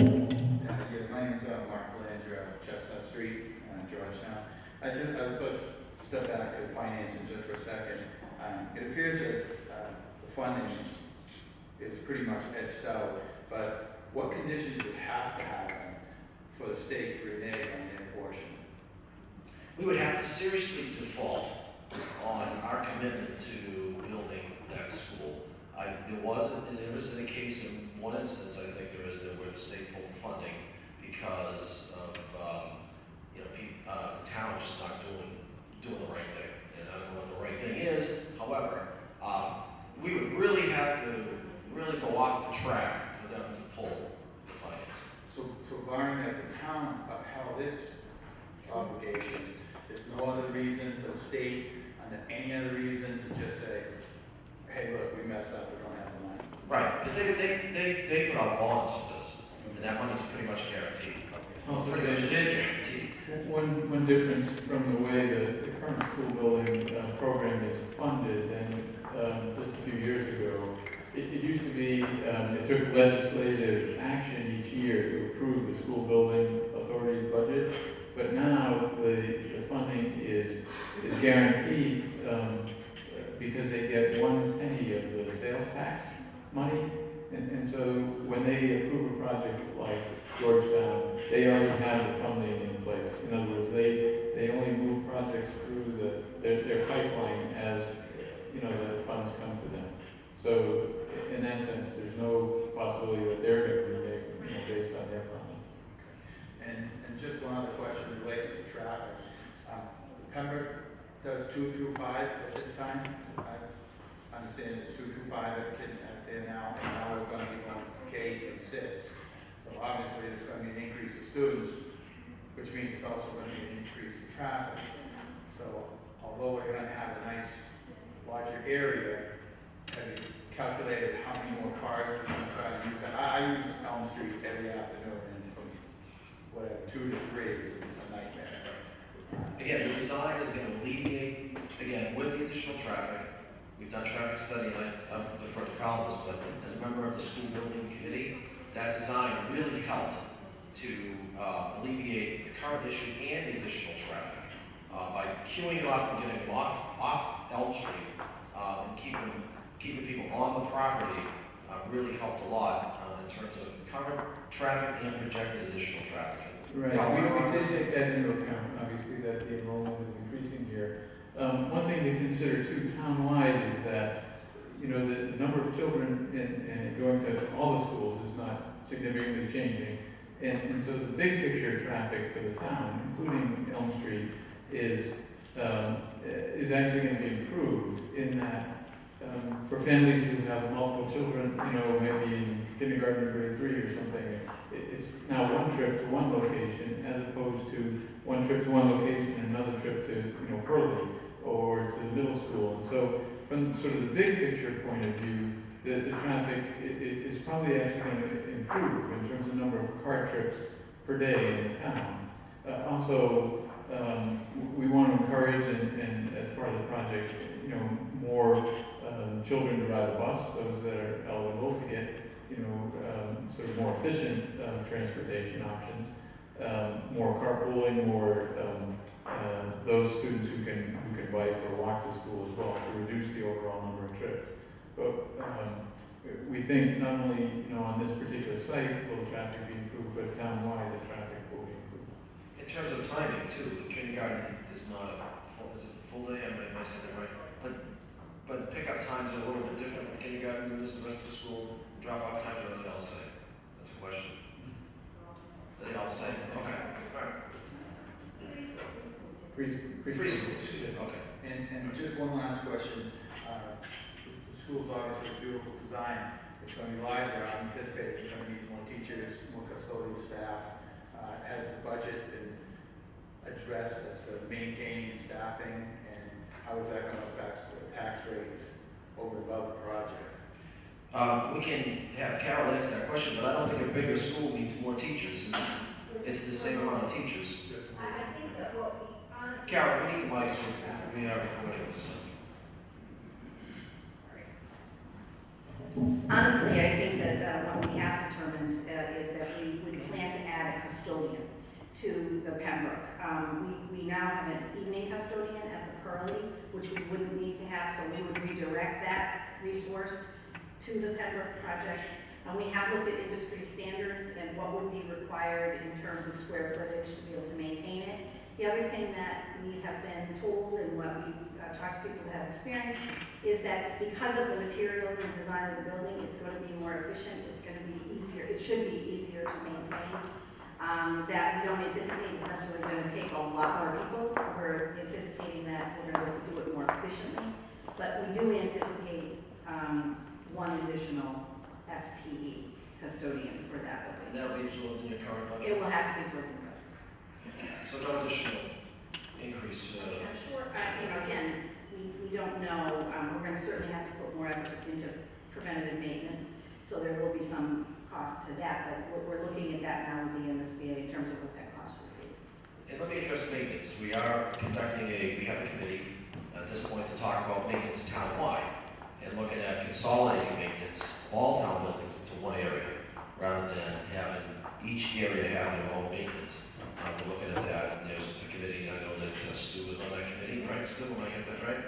my name's Mark Belanger, Chestnut Street, Georgetown. I would like to step back to financing just for a second. It appears that the funding is pretty much edged out, but what conditions would have to happen for the state to renege on their portion? We would have to seriously default on our commitment to building that school. There isn't a case in one instance, I think there is, where the state pulled the funding because of, the town just not doing the right thing. And I don't know what the right thing is. However, we would really have to go off the track for them to pull the financing. So barring that the town upheld its obligations, there's no other reason for the state, under any other reason, to just say, hey, look, we messed up, we don't have the money. Right, because they put out bonds for this, and that money's pretty much guaranteed. Well, Pretty much it is guaranteed. One difference from the way the current school building program is funded than just a few years ago, it used to be, it took legislative action each year to approve the school building authority's budget, but now the funding is guaranteed because they get 1 penny of the sales tax money. And so when they approve a project like Georgetown, they already have the funding in place. In other words, they only move projects through their pipeline as, the funds come to them. So in that sense, there's no possibility that they're going to renege, based on their funding. And just one other question related to traffic. Pembroke does 2 through 5 at this time. I understand it's 2 through 5 at there now, and now we're going to be going to K through 6. So obviously there's going to be an increase of students, which means it's also going to be an increase in traffic. So although we're going to have a nice larger area, have you calculated how many more cars we're going to try to use? And I use Elm Street every afternoon, and from whatever, 2 to 3 is a nightmare. Again, the design is going to alleviate, again, with the additional traffic. We've done traffic study, and I defer to Carlos, but as a member of the school building committee, that design really helped to alleviate the current issue and the additional traffic. By queuing them up and getting them off Elm Street and keeping people on the property really helped a lot in terms of current traffic and projected additional traffic. Right, we did take that into account, obviously, that the enrollment is increasing here. One thing to consider too, town-wide, is that, the number of children going to all the schools is not significantly changing. And so the big picture traffic for the town, including Elm Street, is actually going to be improved in that for families who have multiple children, maybe in kindergarten or grade 3 or something, it's now one trip to one location as opposed to one trip to one location and another trip to, Pearlie or to the middle school. And so from sort of the big picture point of view, the traffic is probably actually going to improve in terms of number of car trips per day in the town. Also, we want to encourage, and as part of the project, more children to ride the bus, those that are eligible to get, sort of more efficient transportation options, more carpooling, more those students who can bike or walk to school as well to reduce the overall number of trips. But we think not only, on this particular site will the traffic be improved, but town-wide the traffic will be improved. In terms of timing too, the kindergarten is not is it a full day? I might say that right. But pickup times are a little bit different with kindergarten than it is the rest of the school. Drop-off times are they all the same? That's a question. Are they all the same? Okay. All right. Preschool. Okay. And just one last question. The school's obviously a beautiful design. It's going to be larger. I'm anticipating it's going to need more teachers, more custodial staff. Has the budget been addressed as to maintaining and staffing, and how is that going to affect the tax rates over and above the project? We can have Carol answer that question, but I don't think a bigger school needs more teachers. It's the same amount of teachers. I think that what we honestly. Carol, we need the mics if we have audience. We now have an evening custodian at the Pearly, which we wouldn't need to have, so we would redirect that resource to the Pembroke project. And we have looked at industry standards and what would be required in terms of square footage to be able to maintain it. The other thing that we have been told and what we've talked to people that have experience is that because of the materials and design of the building, it's going to be more efficient, it's going to be easier, it should be easier to maintain. That we don't anticipate it's necessarily going to take a lot more people. We're anticipating that we're going to be able to do it more efficiently, but we do anticipate one additional FTE custodian for that building. And that'll be absorbed in your current budget? It will have to be absorbed. So no additional increase? I'm sure, again, we don't know. We're going to certainly have to put more efforts into preventative maintenance, so there will be some cost to that, but we're looking at that now with the MSBA in terms of what that cost would be. And let me address maintenance. We have a committee at this point to talk about maintenance townwide and looking at consolidating maintenance, all town buildings into one area, rather than having each area have their own maintenance. We're looking at that, and there's a committee, I know that Stu was on that committee, right, Stu, am I get that right?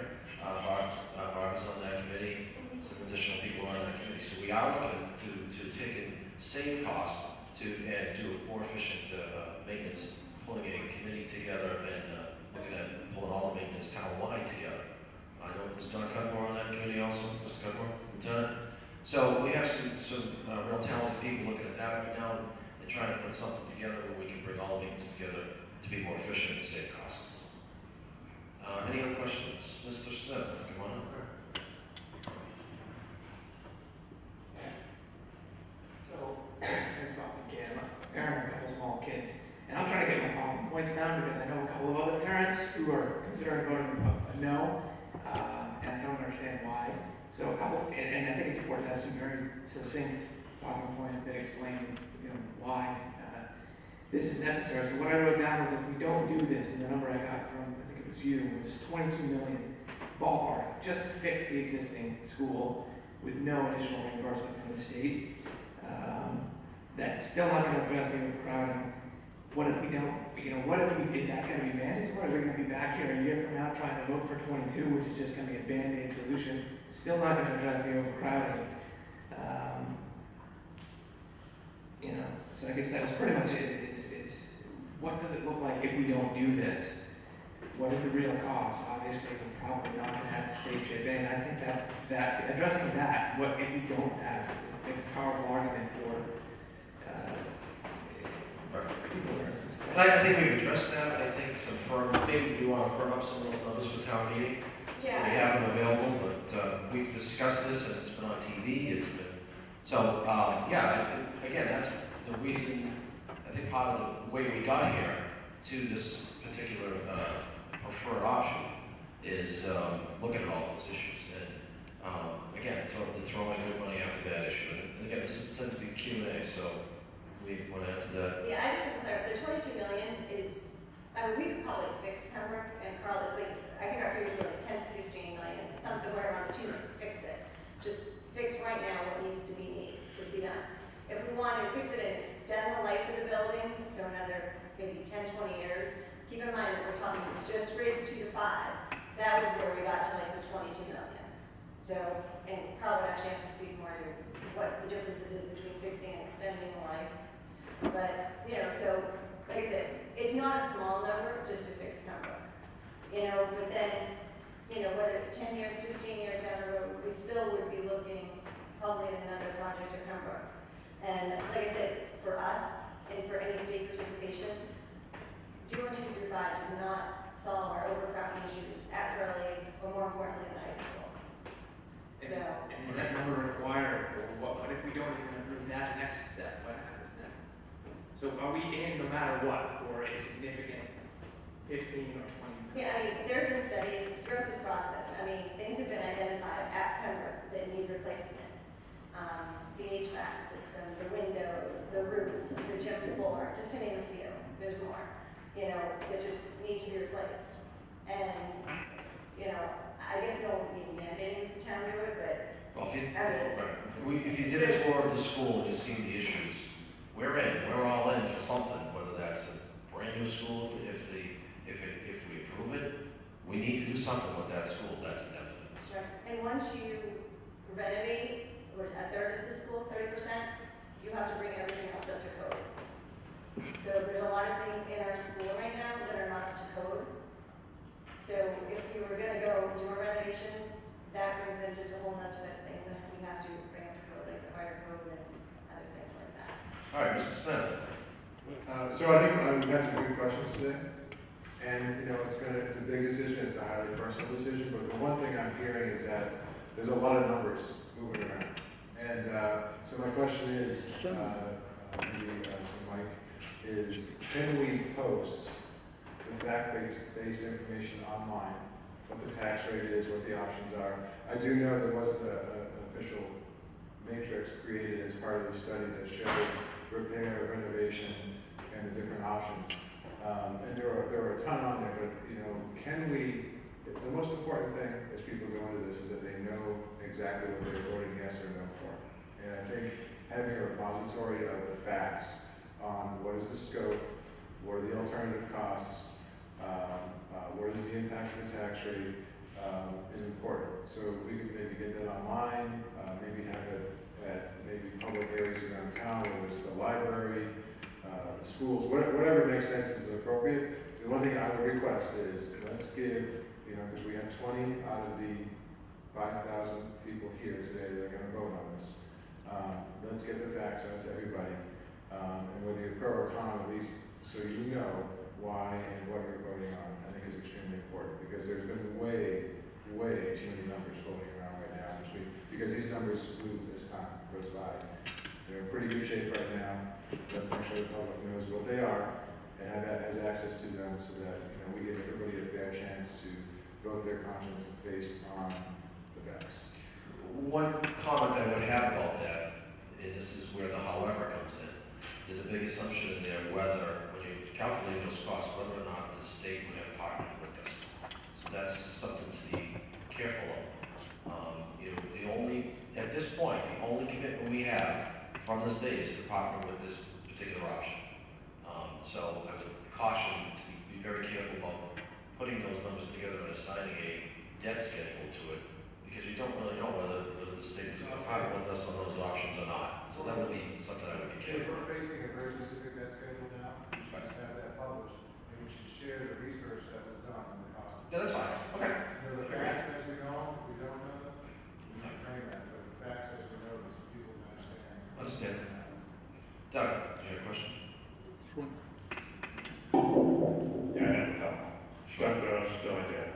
Barb is on that committee, some additional people are on that committee. So we are looking to take in save costs and do a more efficient maintenance, pulling a committee together and looking at pulling all the maintenance town-wide together. I know there's Don Cudmore on that committee also, Mr. Cudmore, Lieutenant. So we have some real talented people looking at that right now and trying to put something together where we can bring all the maintenance together to be more efficient and save costs. Any other questions? Mr. Smith, come on up. So, again, I'm a parent of a couple small kids, and I'm trying to get my talking points down because I know a couple of other parents who are considering voting a no, and I don't understand why. So a couple, and I think it's important to have some very succinct talking points that explain, why this is necessary. So what I wrote down was if we don't do this, and the number I got from, I think it was you, was 22 million ballpark, just to fix the existing school with no additional reimbursement from the state. That's still not going to address the overcrowding. What if we don't, is that going to be mandatory? Are we going to be back here a year from now trying to vote for 22, which is just going to be a band-aid solution? Still not going to address the overcrowding. So I guess that was pretty much it, is what does it look like if we don't do this? What is the real cost? Obviously, we're probably not going to have the state chip in. I think that addressing that, what if we don't pass it, is a powerful argument for people. And I think we've addressed that. I think maybe we want to firm up some of those numbers for town meeting. Yeah. We have them available, but we've discussed this and it's been on TV. Again, that's the reason, I think part of the way we got here to this particular preferred option is looking at all those issues. And again, throwing good money after bad issue. And again, this tends to be Q&A, so we want to add to that. Yeah, I just want to clarify, the 22 million is, we could probably fix Pembroke and Carl, it's like, I think our figures were like 10 to 15 million, something right around the 2 to fix it. Just fix right now what needs to be done. If we want to fix it and extend the life of the building, so another maybe 10, 20 years, keep in mind that we're talking just grades 2 to 5. That was where we got to like the 22 million. So, and Carl would actually have to speak more to what the differences is between fixing and extending the life. But, so, like I said, it's not a small number just to fix Pembroke. But then, whether it's 10 years, 15 years down the road, we still would be looking probably at another project at Pembroke. And like I said, for us and for any state participation, doing 2 through 5 does not solve our overcrowding issues at Hurley, or more importantly, in the high school. And is that number required, or what if we don't even approve that next step? What happens then? So are we in no matter what for a significant 15 or 20 minutes? Yeah, there have been studies throughout this process. Things have been identified at Pembroke that need replacement. The HVAC system, the windows, the roof, the gym floor, just to name a few. There's more, that just need to be replaced. And, I guess we don't need mandating the town do it, but Well, if you did a tour of the school and you've seen the issues, we're all in for something, whether that's a brand brand new school, if we approve it, we need to do something with that school, that's a definite. Sure. And once you renovate, or a third of the school, 30%, you have to bring everything else up to code. So there's a lot of things in our school right now that are not up to code. So if you were gonna go do a renovation, that brings in just a whole nother set of things that we have to bring up to code, like the fire code and other things like that. All right, Mr. Smith. So I think we've had some good questions today. And, you know, it's a big decision, it's a highly personal decision, but the one thing I'm hearing is that there's a lot of numbers moving around. And so my question is, maybe to Mike, is can we post the fact-based information online, what the tax rate is, what the options are? I do know there was an official matrix created as part of the study that showed repair, renovation, and the different options. And there were a ton on there, but you know, can we? The most important thing as people go into this is that they know exactly what they're voting yes or no for. And I think having a repository of the facts on what is the scope, what are the alternative costs, what is the impact of the tax rate is important. So if we could maybe get that online, maybe have it at maybe public areas around town, whether it's the library, the schools, whatever makes sense is appropriate. The one thing I would request is let's give, you know, because we have 20 out of the 5,000 people here today that are going to vote on this. Let's get the facts out to everybody, and whether you're pro or con, at least so you know why and what you're voting on, I think is extremely important, because there's been way too many numbers floating around right now, because these numbers move as time goes by. They're in pretty good shape right now. Let's make sure the public knows what they are and has access to them, so that we give everybody a fair chance to vote their conscience based on the facts. One comment I would have about that, and this is where the however comes in, there's a big assumption in there whether, when you calculate those costs, whether or not the state would have partnered with us. So that's something to be careful of. At this point, the only commitment we have from the state is to partner with this particular option. So I would caution to be very careful about putting those numbers together and assigning a debt schedule to it, because you don't really know whether the state is going to partner with us on those options or not. So that would be something I would be careful of. We're facing a very specific debt schedule now. We should just have that published, and we should share the research that was done on the cost. Yeah, that's fine. Okay. The facts as we know, we don't know them. We can frame that, but the facts as we know them, so people can understand. Understand. Doug, do you have a question? Yeah, I have a couple. Sure. Still like that.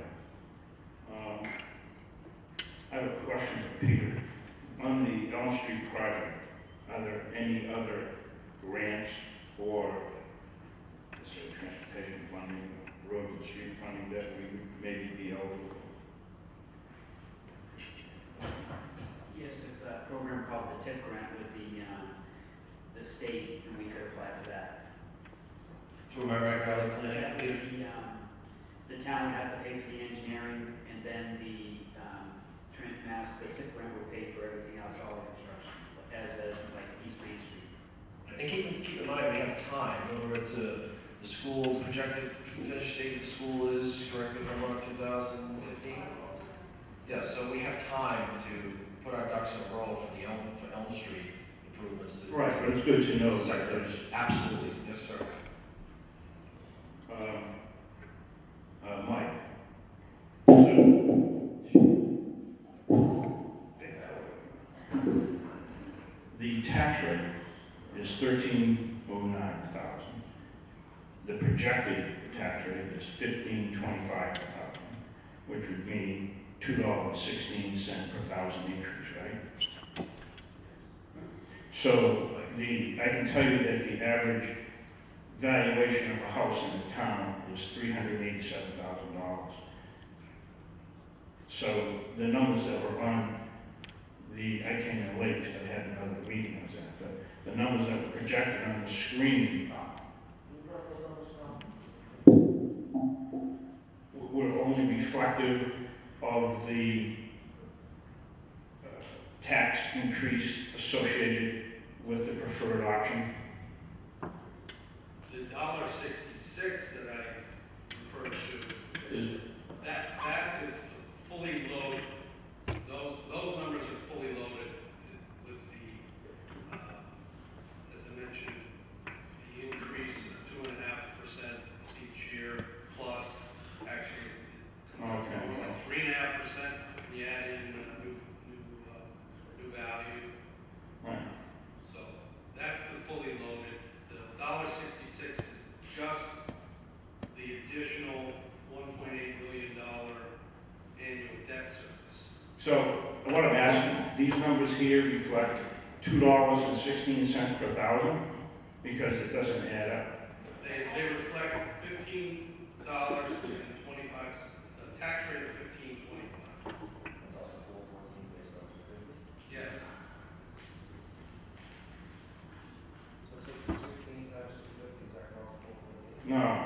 I have a question for Peter. On the Elm Street project, are there any other grants or transportation funding, roads and street funding that we maybe be eligible for? Yes, it's a program called the TIP grant with the state, and we could apply for that. Through my right Valley Clinic? Yeah, the town would have to pay for the engineering, and then the the TIP grant would pay for everything else, all the construction, as like East Main Street. And keep in mind, we have time. In other words, the school projected finish date of the school is, correct me if I'm wrong, 2015? Yeah, so we have time to put our ducks in a row for Elm Street improvements. Right, but it's good to know that there's... Absolutely, yes, sir. Mike. The tax rate is $13,09,000. The projected tax rate is $15,025,000, which would mean $2.16 per thousand increase, right? So I can tell you that the average valuation of a house in the town is $387,000. So the numbers that were on I came in late because I had another meeting I was at, but the numbers that were projected on the screen were only reflective of the tax increase associated with the preferred option. The $1.66 $1,266 that I referred to, Is, that is fully loaded. Those numbers are fully loaded with the, as I mentioned, the increase of 2.5% each year, plus actually it comes out to more like 3.5%. You add in new value. right. So that's the fully loaded. The $1.66 is just the additional $1.8 million annual debt service. So what I'm asking, these numbers here reflect $2.16 per thousand, because it doesn't add up. They reflect $15.25, a tax rate of 15.25. Yes. No.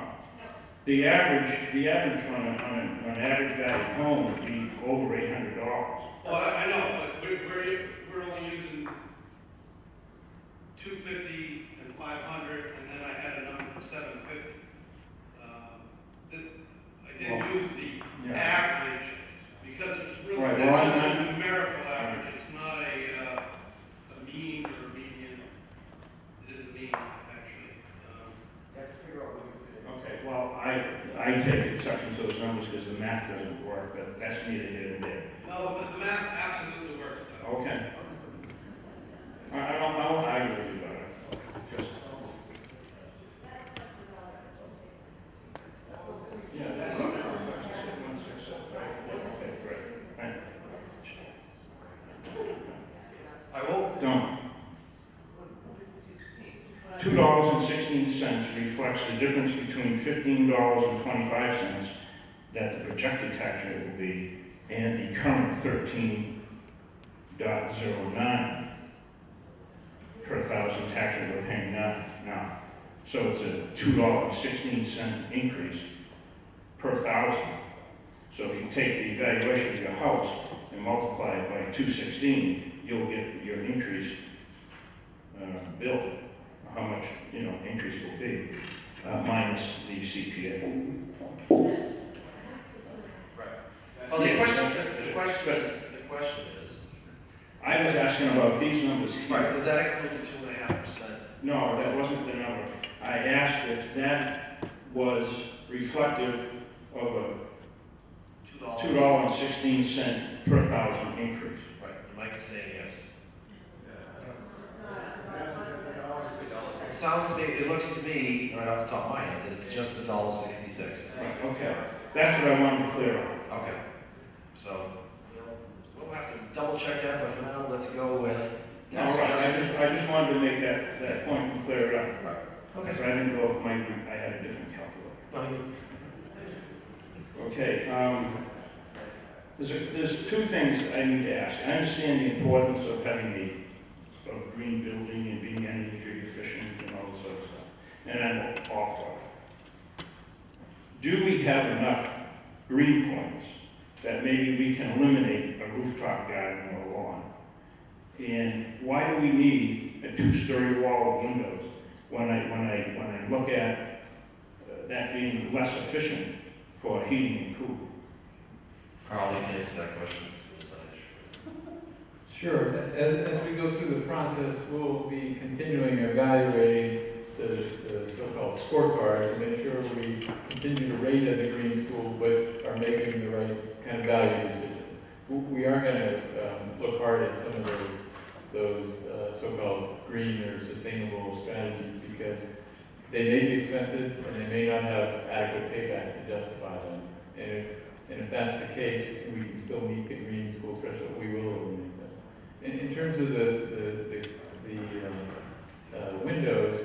The average on an average value home would be over $800. Well, I know, but we're only using 250 and 500, and then I had a number for 750. I didn't use the average because it's really, Right, that's well, just I'm a numerical average. It's not a mean or a median. It is a mean, actually. You have to figure out what you fit in. Okay, well, I take exception to those numbers because the math doesn't work, but that's neither here nor there. No, but the math absolutely works. Though. Okay. I don't argue with you about it. Just. Yeah, that's okay, great. Right. I will. Don't. $2.16 reflects the difference between $15.25 that the projected tax rate will be and the current 13.09 per thousand tax rate we're paying now. So it's a $2.16 increase per thousand. So if you take the valuation of your house and multiply it by 216, you'll get your increase bill, how much increase will be, minus the CPA. Right. Well, the question is, I was asking about these numbers here. right, does that include the 2.5%? No, that wasn't the number. I asked if that was reflective of a $2.16 per thousand increase. Right, and Mike is saying yes. It sounds to me, it looks to me, right off the top of my head, that it's just $1.66. Right, okay. That's what I wanted to clear up. Okay. So, we'll have to double check that, but for now, let's go with. All right, I just wanted to make that point and clear it up. Right. Okay. Because I didn't know if I had a different calculator. Okay, there's two things I need to ask. I understand the importance of having a green building and being energy efficient and all this sort of stuff, and I'm all for it. Do we have enough green points that maybe we can eliminate a rooftop garden or a lawn? And why do we need a two-story wall of windows when I look at that being less efficient for heating and cooling? Carl, you can answer that question. Sure. As we go through the process, we'll be continuing evaluating the so-called scorecard to make sure we continue to rate as a green school, but are making the right kind of value decisions. We are going to look hard at some of those so-called green or sustainable strategies because they may be expensive and they may not have adequate payback to justify them. And if that's the case, we can still meet the green school threshold, we will eliminate them. In terms of the windows,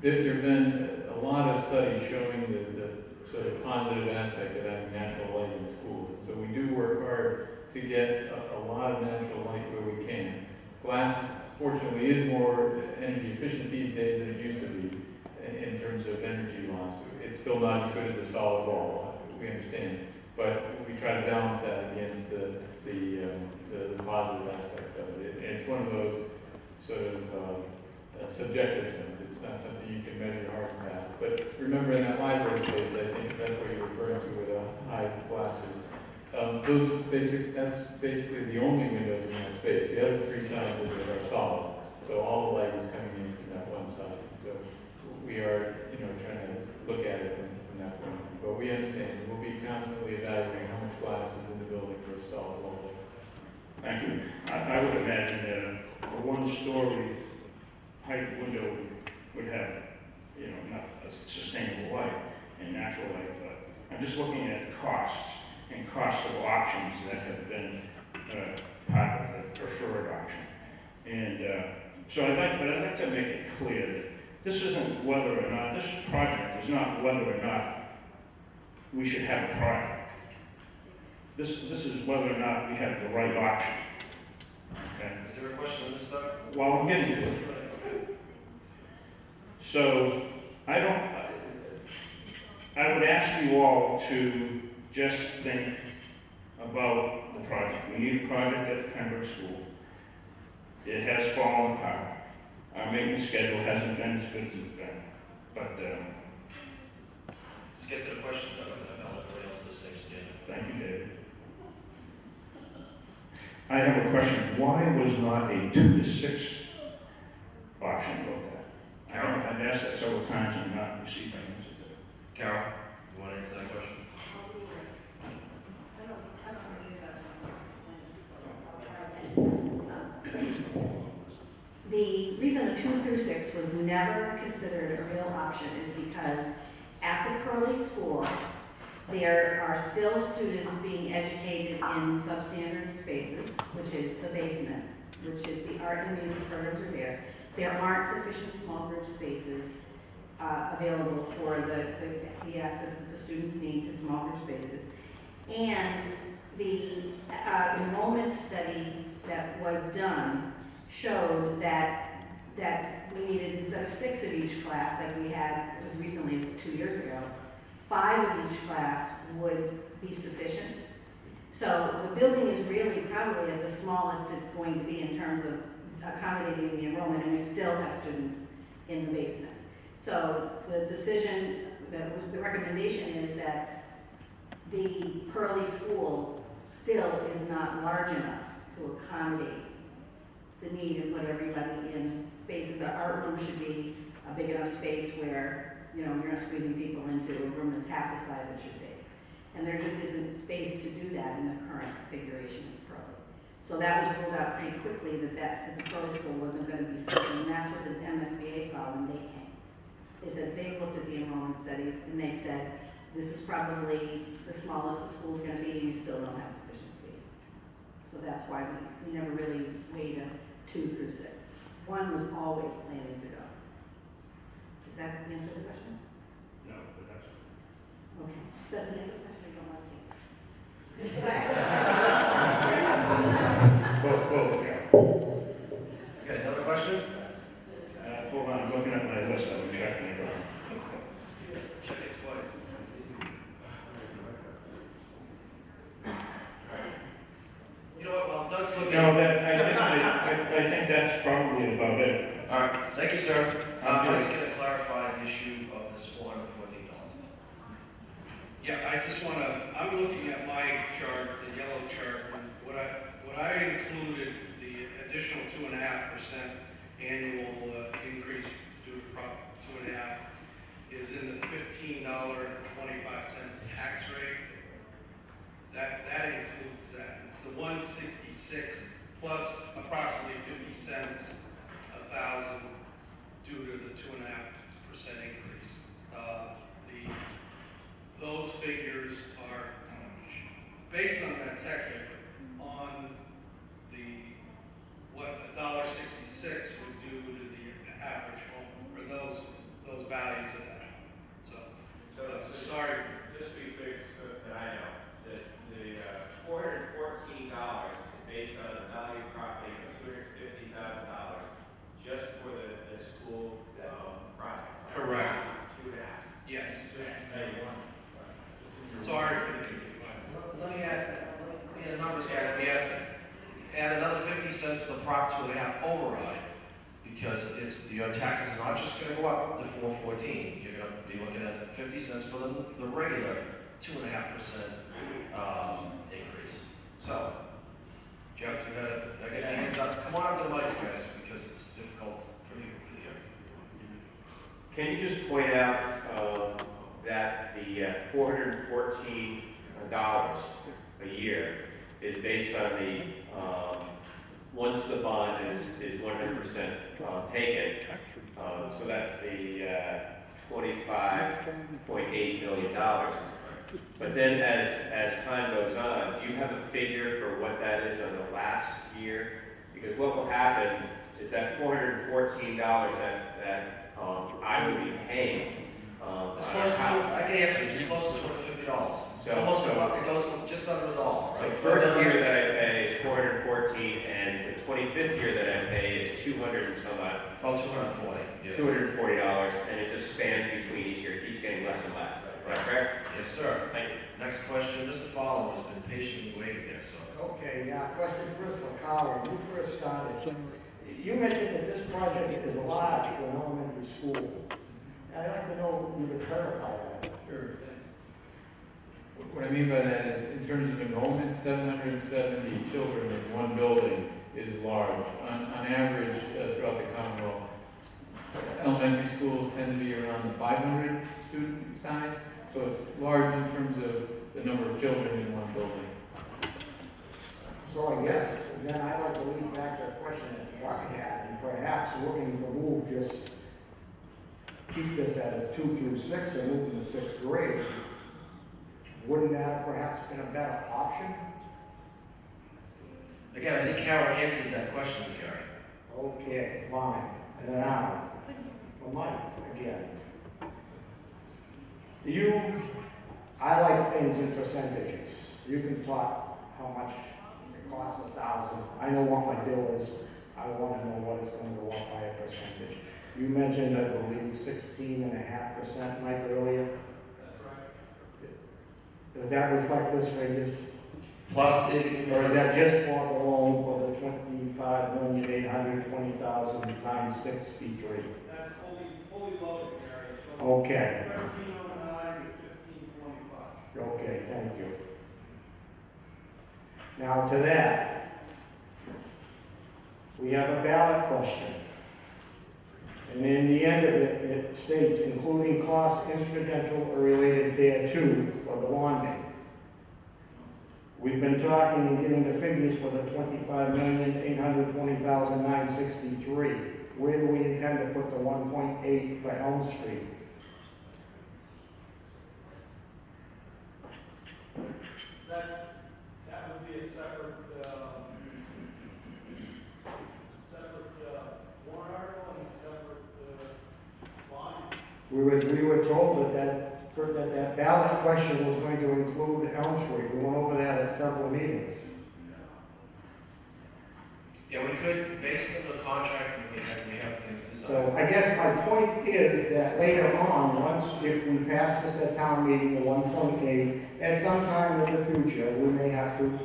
there have been a lot of studies showing the sort of positive aspect of having natural light in schools. So we do work hard to get a lot of natural light where we can. Glass, fortunately, is more energy efficient these days than it used to be in terms of energy loss. It's still not as good as a solid wall, we understand. But we try to balance that against the positive aspects of it. And it's one of those sort of subjective things. It's not something you can measure hard and fast. But remember, in that library space, I think that's what you're referring to with high glasses. That's basically the only windows in that space. The other three sides of it are solid. So all the light is coming in from that one side. So we are, trying to look at it from that point of view. But we understand, we'll be constantly evaluating how much glass is in the building versus solid wall. Thank you. I would imagine that a one-story height window would have, not a sustainable light and natural light, but I'm just looking at costs and cost of options that have been part of the preferred option. And so I'd like to make it clear that this isn't whether or not, this project is not whether or not we should have a project. This is whether or not we have the right option. Okay? Is there a question on this, Doug? Well, I'm getting to it. So I would ask you all to just think about the project. We need a project at the Pembroke School. It has fallen apart. Our maintenance schedule hasn't been as good as it's been. But Let's get to the question, Doug, and I'll let everybody else to the same standard. thank you, David. I have a question. Why was not a 2 to 6 option looked at? I've asked that several times and not received an answer to it. Carol, you want to answer that question? The reason a 2 through 6 was never considered a real option is because at the Pearly School, there are still students being educated in substandard spaces, which is the basement, which is the art and music programs are there. There aren't sufficient small group spaces available for the access that the students need to small group spaces. And the enrollment study that was done showed that we needed, instead of 6 of each class like we had as recently as 2 years ago, 5 of each class would be sufficient. So the building is really probably at the smallest it's going to be in terms of accommodating the enrollment, and we still have students in the basement. So the decision, the recommendation is that the Pearly School still is not large enough to accommodate the need and put everybody in spaces. Our art room should be a big enough space where, you're not squeezing people into a room that's half the size it should be. And there just isn't space to do that in the current configuration of Pearly. So that was ruled out pretty quickly that the Pearly School wasn't going to be something, and that's what the MSBA saw when they came. They said they've looked at the enrollment studies and they've said, this is probably the smallest the school's going to be, and you still don't have sufficient space. So that's why we never really weighed a 2 through 6. 1 was always planning to go. Does that answer the question? No, but that's Okay. Doesn't answer the question, I don't want to. both, yeah. Okay, another question? Hold on, I'm looking at my list. I've been checking it out. Check it twice. You know what, while Doug's looking... No, I think that's probably about it. All right, thank you, sir. Doug's going to clarify the issue of this $414. Yeah, I just want to, I'm looking at my chart, the yellow chart, and what I included, the additional 2.5% annual increase to Prop 2.5 is in the $15.25 tax rate. That includes that. It's the 166 plus approximately 50 cents a thousand due to the 2.5% increase. Those figures are based on that tax rate, but on what $1.66 would do to the average home, or those values of that home. So sorry. Just to be clear, so that I know, that the $414 is based on a value of property of $250,000 just for the school project. Correct. 2.5. Yes. Just Sorry for the confusion. Let me answer 50 cents for the regular 2.5% increase. So, Jeff, you gotta get your hands up. Come on up to the mics, guys, because it's difficult for people to hear. Can you just point out that the $414 a year is based on the, once the bond is 100% taken, so that's the $25.8 million. But then as time goes on, do you have a figure for what that is on the last year? Because what will happen is that $414 that I would be paying It's close to, I can answer it, it's close to $250. So it goes just under $1. Right? So first year that I pay is $414, and the 25th year that I pay is 200 and some odd. Oh, $240. Yes. $240, and it just spans between each year. It keeps getting less and less. Is that correct? Yes, sir. Thank you. Next question. Mr. Fowler has been patiently waiting there, so. Okay, question first for Carl. When you first started, you mentioned that this project is large for an elementary school. I'd like to know if you could clarify that. Sure. What I mean by that is, in terms of enrollment, 770 children in one building is large. On average, throughout the Commonwealth, elementary schools tend to be around the 500 student size, so it's large in terms of the number of children in one building. So I guess then I'd like to lead back to a question that Doug had, and perhaps looking to move just keep this at a 2 through 6 and move to the 6th grade. Wouldn't that have perhaps been a better option? Again, I think Carol answered that question, Gary. Okay, fine. And then now, for Mike again. I like things in percentages. You can talk how much it costs 1,000. I know what my bill is. I want to know what it's going to go up by a percentage. You mentioned, I believe, 16.5%, Mike, earlier. That's right. Does that reflect this figures? Plus, or is that just for the loan for the $25,820,963? That's fully loaded, Gary. So Okay. 1309 to 1525. Okay, thank you. Now to that, we have a ballot question. And in the end of it, it states, including costs incidental or related thereto for the bonding. We've been talking and getting the figures for the $25,820,963. Where do we intend to put the 1.8 for Elm Street? That would be a separate warrant article and a separate bond. We were told that ballot question was going to include Elm Street. We went over that at several meetings. Yeah, we could, based on the contract, we have things designed. So I guess my point is that later on, if we pass this at town meeting, the 1.8, at some time in the future, we may have to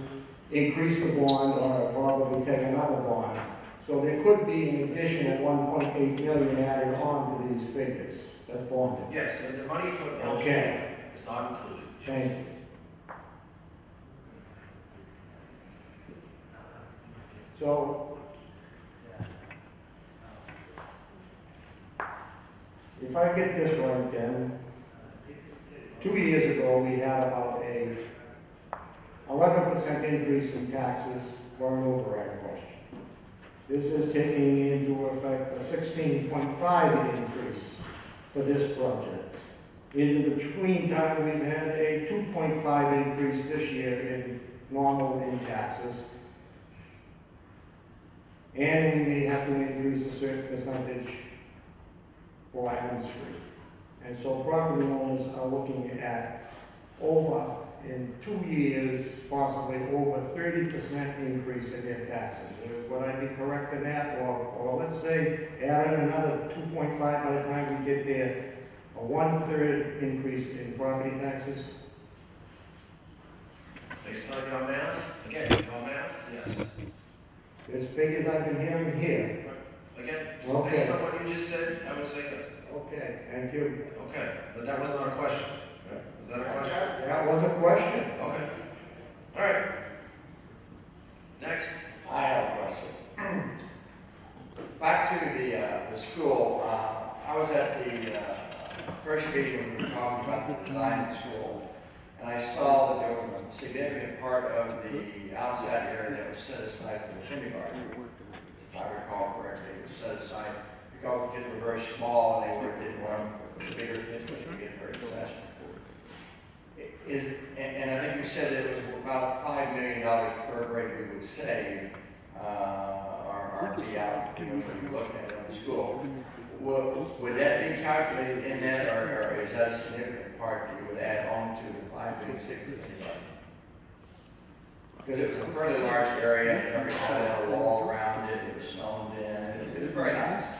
increase the bond or probably take another bond. So there could be an additional 1.8 million added on to these figures. That's bonded. Yes, and the money for Elm Street is not included. Yes. Thank you. So, if I get this right then, 2 years ago we had about a 11% increase in taxes for an override question. This is taking into effect a 16.5 increase for this project. In the between time, we've had a 2.5 increase this year in normal in taxes. And we may have to increase a certain percentage for Elm Street. And so property owners are looking at over, in 2 years, possibly over 30% increase in their taxes. Would I be correct in that? Or let's say add in another 2.5 by the time we get there, a 1/3 increase in property taxes? Based on your math, again, your math, yes. There's figures I've been hearing here. Again, Okay. based on what you just said, I would say yes. Okay, thank you. Okay, but that wasn't our question. Right? Was that a question? That was a question. Okay. All right. Next. I have a question. Back to the school, I was at the first meeting when we were talking about the design of the school, and I saw that there was a significant part of the outside area that was set aside for the kindergarten. If I recall correctly, it was set aside because the kids were very small and they didn't want the bigger kids, which would get very concession. And I think you said it was about $5 million per grade we would save, or be out, when you look at it on the school. Would that be calculated in that, or is that a significant part that you would add on to the $5 million saved? Because it was a fairly large area, and it had a wall around it, it was snowed in, it was very nice.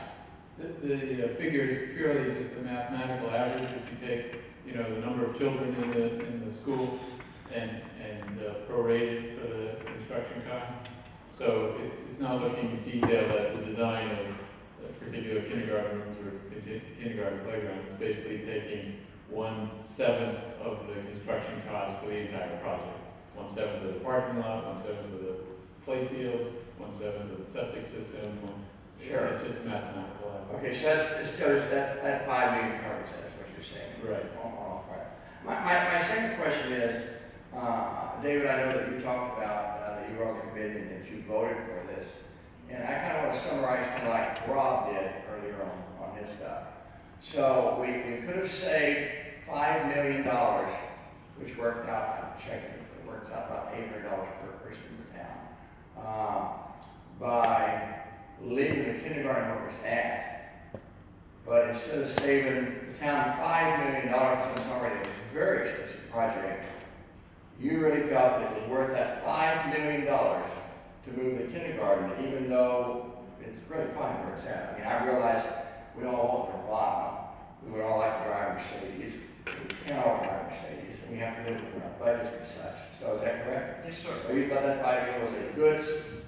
The figure is purely just a mathematical average. If you take, the number of children in the school and prorated for the construction cost. So it's not looking detailed at the design of particular kindergarten rooms or kindergarten playground. It's basically taking 1/7 of the construction cost for the entire project. 1/7 of the parking lot, 1/7 of the play fields, 1/7 of the septic system. Sure. It's just mathematical average. Okay, so that $5 million covers that, is what you're saying. Right. Right. My second question is, David, I know that you talked about that you were on the committee and that you voted for this, and I kind of want to summarize kind of like Rob did earlier on his stuff. So we could have saved $5 million, which worked out, I'm checking, it works out about $800 per person in the town, by leaving the kindergarten where it's at. But instead of saving the town $5 million, and it's already a very expensive project, you really felt that it was worth that $5 million to move the kindergarten, even though it's really fine where it's at. I mean, I realize we all want Nirvana. We would all like to drive Mercedes. We can't all drive Mercedes, and we have to live within our budget and such. So is that correct? Yes, sir. So you thought that $5 million was a good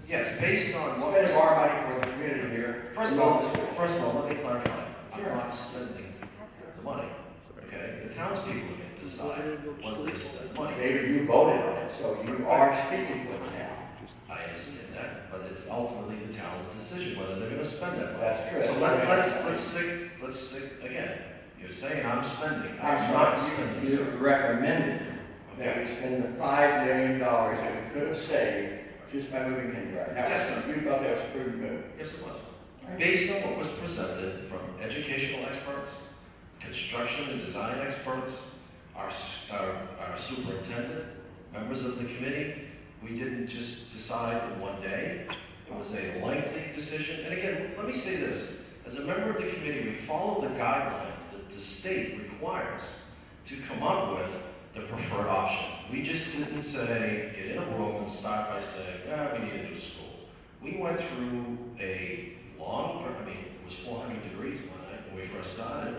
Yes, based on what spend of our money for the community here. First of all, let me clarify. I'm not spending the money. Okay, the townspeople are going to decide when they spend the money. David, you voted on it, so you are speaking for the town. I understand that, but it's ultimately the town's decision whether they're going to spend that money. That's true. So let's stick again. You're saying I'm spending. I'm not spending. You recommended that we spend the $5 million that we could have saved just by moving kindergarten. Now, Yes, sir. you thought that was a prudent move. Yes, it was. Based on what was presented from educational experts, construction and design experts, our superintendent, members of the committee, we didn't just decide in one day. It was a lengthy decision. And again, let me say this. As a member of the committee, we followed the guidelines that the state requires to come up with the preferred option. We just didn't say, get in a room and start by saying, we need a new school. We went through a long, it was 400 degrees one night when we first started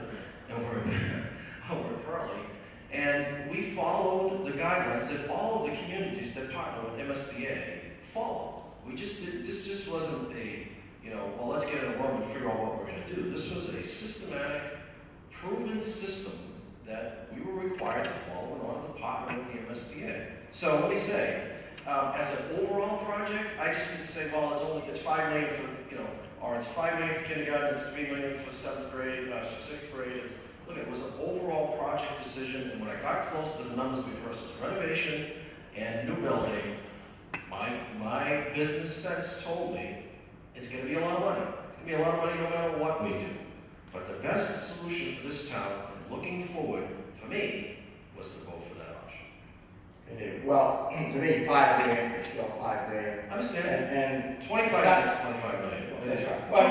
over at Pearlie, and we followed the guidelines that all of the communities that partner with MSBA follow. This just wasn't a, well, let's get in a room and figure out what we're going to do. This was a systematic, proven system that we were required to follow in order to partner with the MSBA. So let me say, as an overall project, I just didn't say, well, it's $5 million for, or it's $5 million for kindergarten, it's $3 million for 7th grade, 6th grade. Look, it was an overall project decision, and when I got close to the numbers versus renovation and new building, my business sense told me it's going to be a lot of money. It's going to be a lot of money no matter what we do. But the best solution for this town, and looking forward, for me, was to vote for that option. Okay, well, to me, $5 million is still $5 million. I understand. And 25 is 25 million. That's right. Well,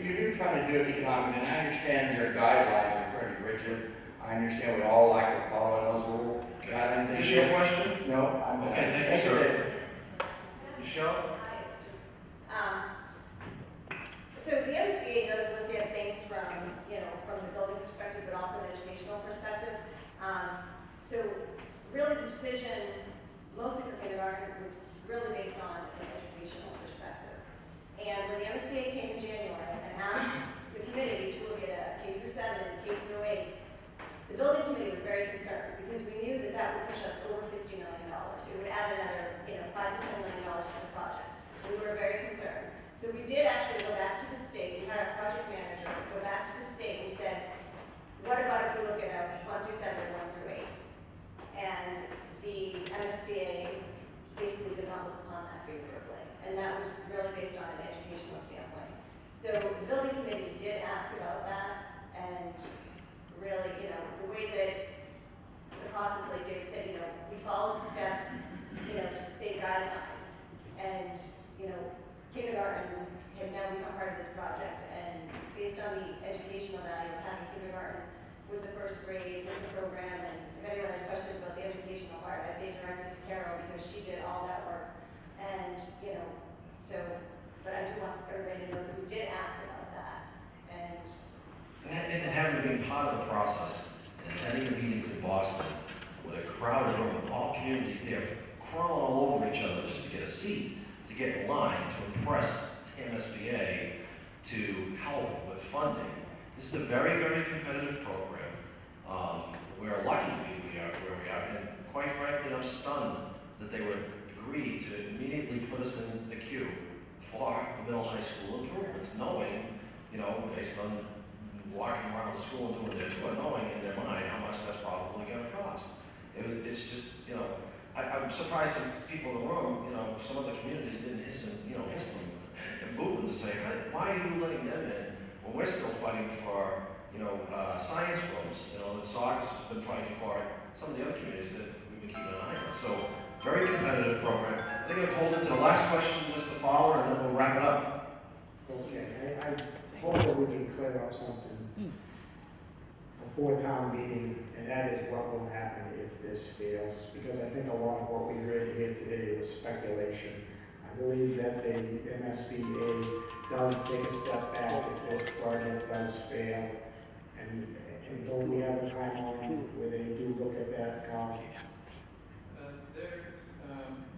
you do try to do it economically, and I understand your guidelines are fairly rigid. I understand we all like to follow those little guidelines. Is this your question? No, I'm okay, thank you, sir. Michelle? So the MSBA does look at things from the building perspective, but also an educational perspective. So really the decision, mostly for kindergarten, was really based on an educational perspective. And when the MSBA came in January and asked the committee to look at a K-6 7 and K through 8, the building committee was very concerned because we knew that that would push us over $50 million. It would add another, $5 to $10 million to the project. We were very concerned. So we did actually go back to the state. We had our project manager go back to the state. We said, what about if we look at 1 through 7 and 1 through 8? And the MSBA basically did not look upon that favorably. And that was really based on an educational standpoint. So the building committee did ask about that, and really, the way that the process like Dave said, we followed steps, to the state guidelines. And, kindergarten had now become part of this project, and based on the educational value of having kindergarten with the first grade, with the program, and if anyone has questions about the educational part, I'd say direct it to Carol because she did all that work. And, but I do want everybody to know that we did ask about that. And having been part of the process and attending the meetings in Boston with a crowded room of all communities there crawling all over each other just to get a seat, to get in line, to impress the MSBA, to help with funding. This is a very, very competitive program. We're lucky to be where we are, and quite frankly, I'm stunned that they would agree to immediately put us in the queue for the middle high school improvements, knowing, based on walking around the school and doing their tour, knowing in their mind how much that's probably going to cost. It's just, I'm surprised some people in the room, some other communities didn't hiss them and boo them to say, why are you letting them in when we're still fighting for, science rooms, that SOX has been fighting for some of the other communities that we've been keeping an eye on. So, very competitive program. I think I'll hold it to the last question, Mr. Fowler, and then we'll wrap it up. Okay, I hope that we can clear up something before town meeting, and that is what will happen if this fails, because I think a lot of what we heard here today was speculation. I believe that the MSBA does take a step back if this project does fail, and don't we have a timeline where they do look at that, Carl?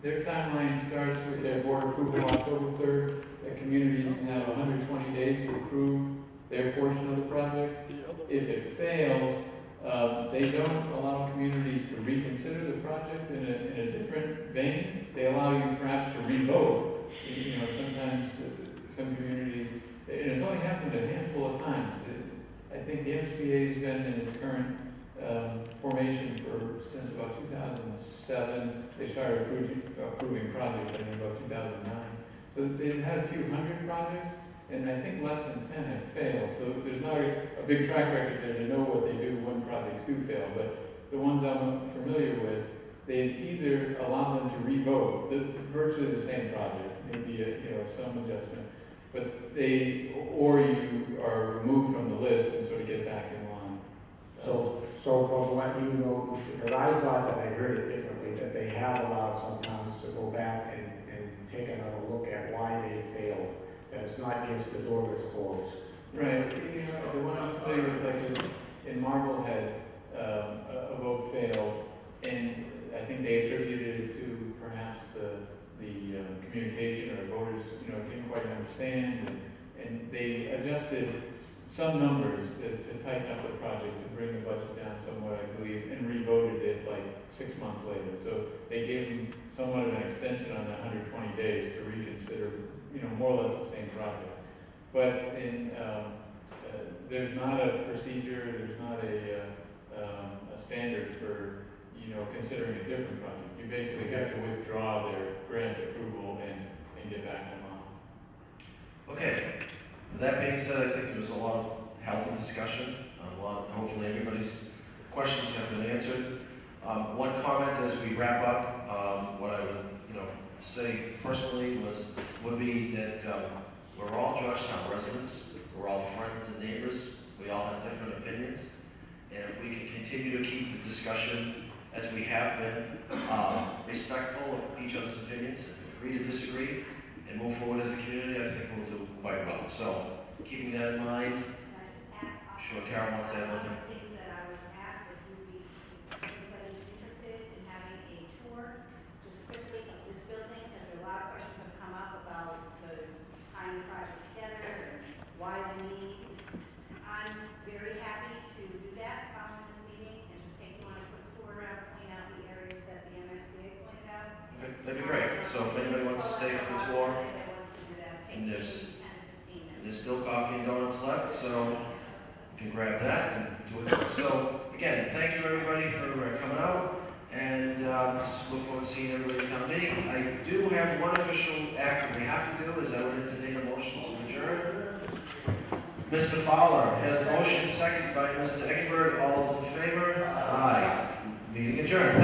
Their timeline starts with their board approval October 3rd. The communities have 120 days to approve their portion of the project. If it fails, they don't allow communities to reconsider the project in a different vein. They allow you perhaps to re-vote. Sometimes some communities, and it's only happened a handful of times. I think the MSBA has been in its current formation since about 2007. They started approving projects, I think, about 2009. So they've had a few hundred projects, and I think less than 10 have failed. So there's not a big track record there to know what they do when projects do fail. But the ones I'm familiar with, they either allow them to re-vote, virtually the same project, maybe some adjustment, but or you are removed from the list and sort of get back in line. So from what you know, because I thought that I heard it differently, that they have allowed some towns to go back and take another look at why they failed, that it's not just the door was closed. Right. The one I'm familiar with, like in Marblehead, a vote failed, and I think they attributed it to perhaps the communication, or voters, didn't quite understand, and they adjusted some numbers to tighten up the project, to bring the budget down somewhat, I believe, and re-voted it like 6 months later. So they gave them somewhat of an extension on that 120 days to reconsider, more or less the same project. But there's not a procedure, there's not a standard for, considering a different project. You basically have to withdraw their grant approval and get back in line. Okay. With that being said, I think there was a lot of healthy discussion. Hopefully everybody's questions have been answered. One comment as we wrap up, what I would say personally would be that we're all Georgetown residents. We're all friends and neighbors. We all have different opinions. And if we can continue to keep the discussion as we have been, respectful of each other's opinions, agree to disagree, and move forward as a community, I think we'll do quite well. So, keeping that in mind, sure, Carol wants to add one thing. Things that I was asked if anybody's interested in having a tour, just quickly, of this building, because a lot of questions have come up about the tying the project together and why the need. I'm very happy that'd be great. So if anybody wants to stay for the tour, and there's still coffee and donuts left, so you can grab that and do it. So again, thank you everybody for coming out, and just look forward to seeing everybody at town meeting. I do have one official act that we have to do, is I would entertain a motion to adjourn. Mr. Fowler has a motion, seconded by Mr. Eggenberg. All those in favor? Aye. Meeting adjourned.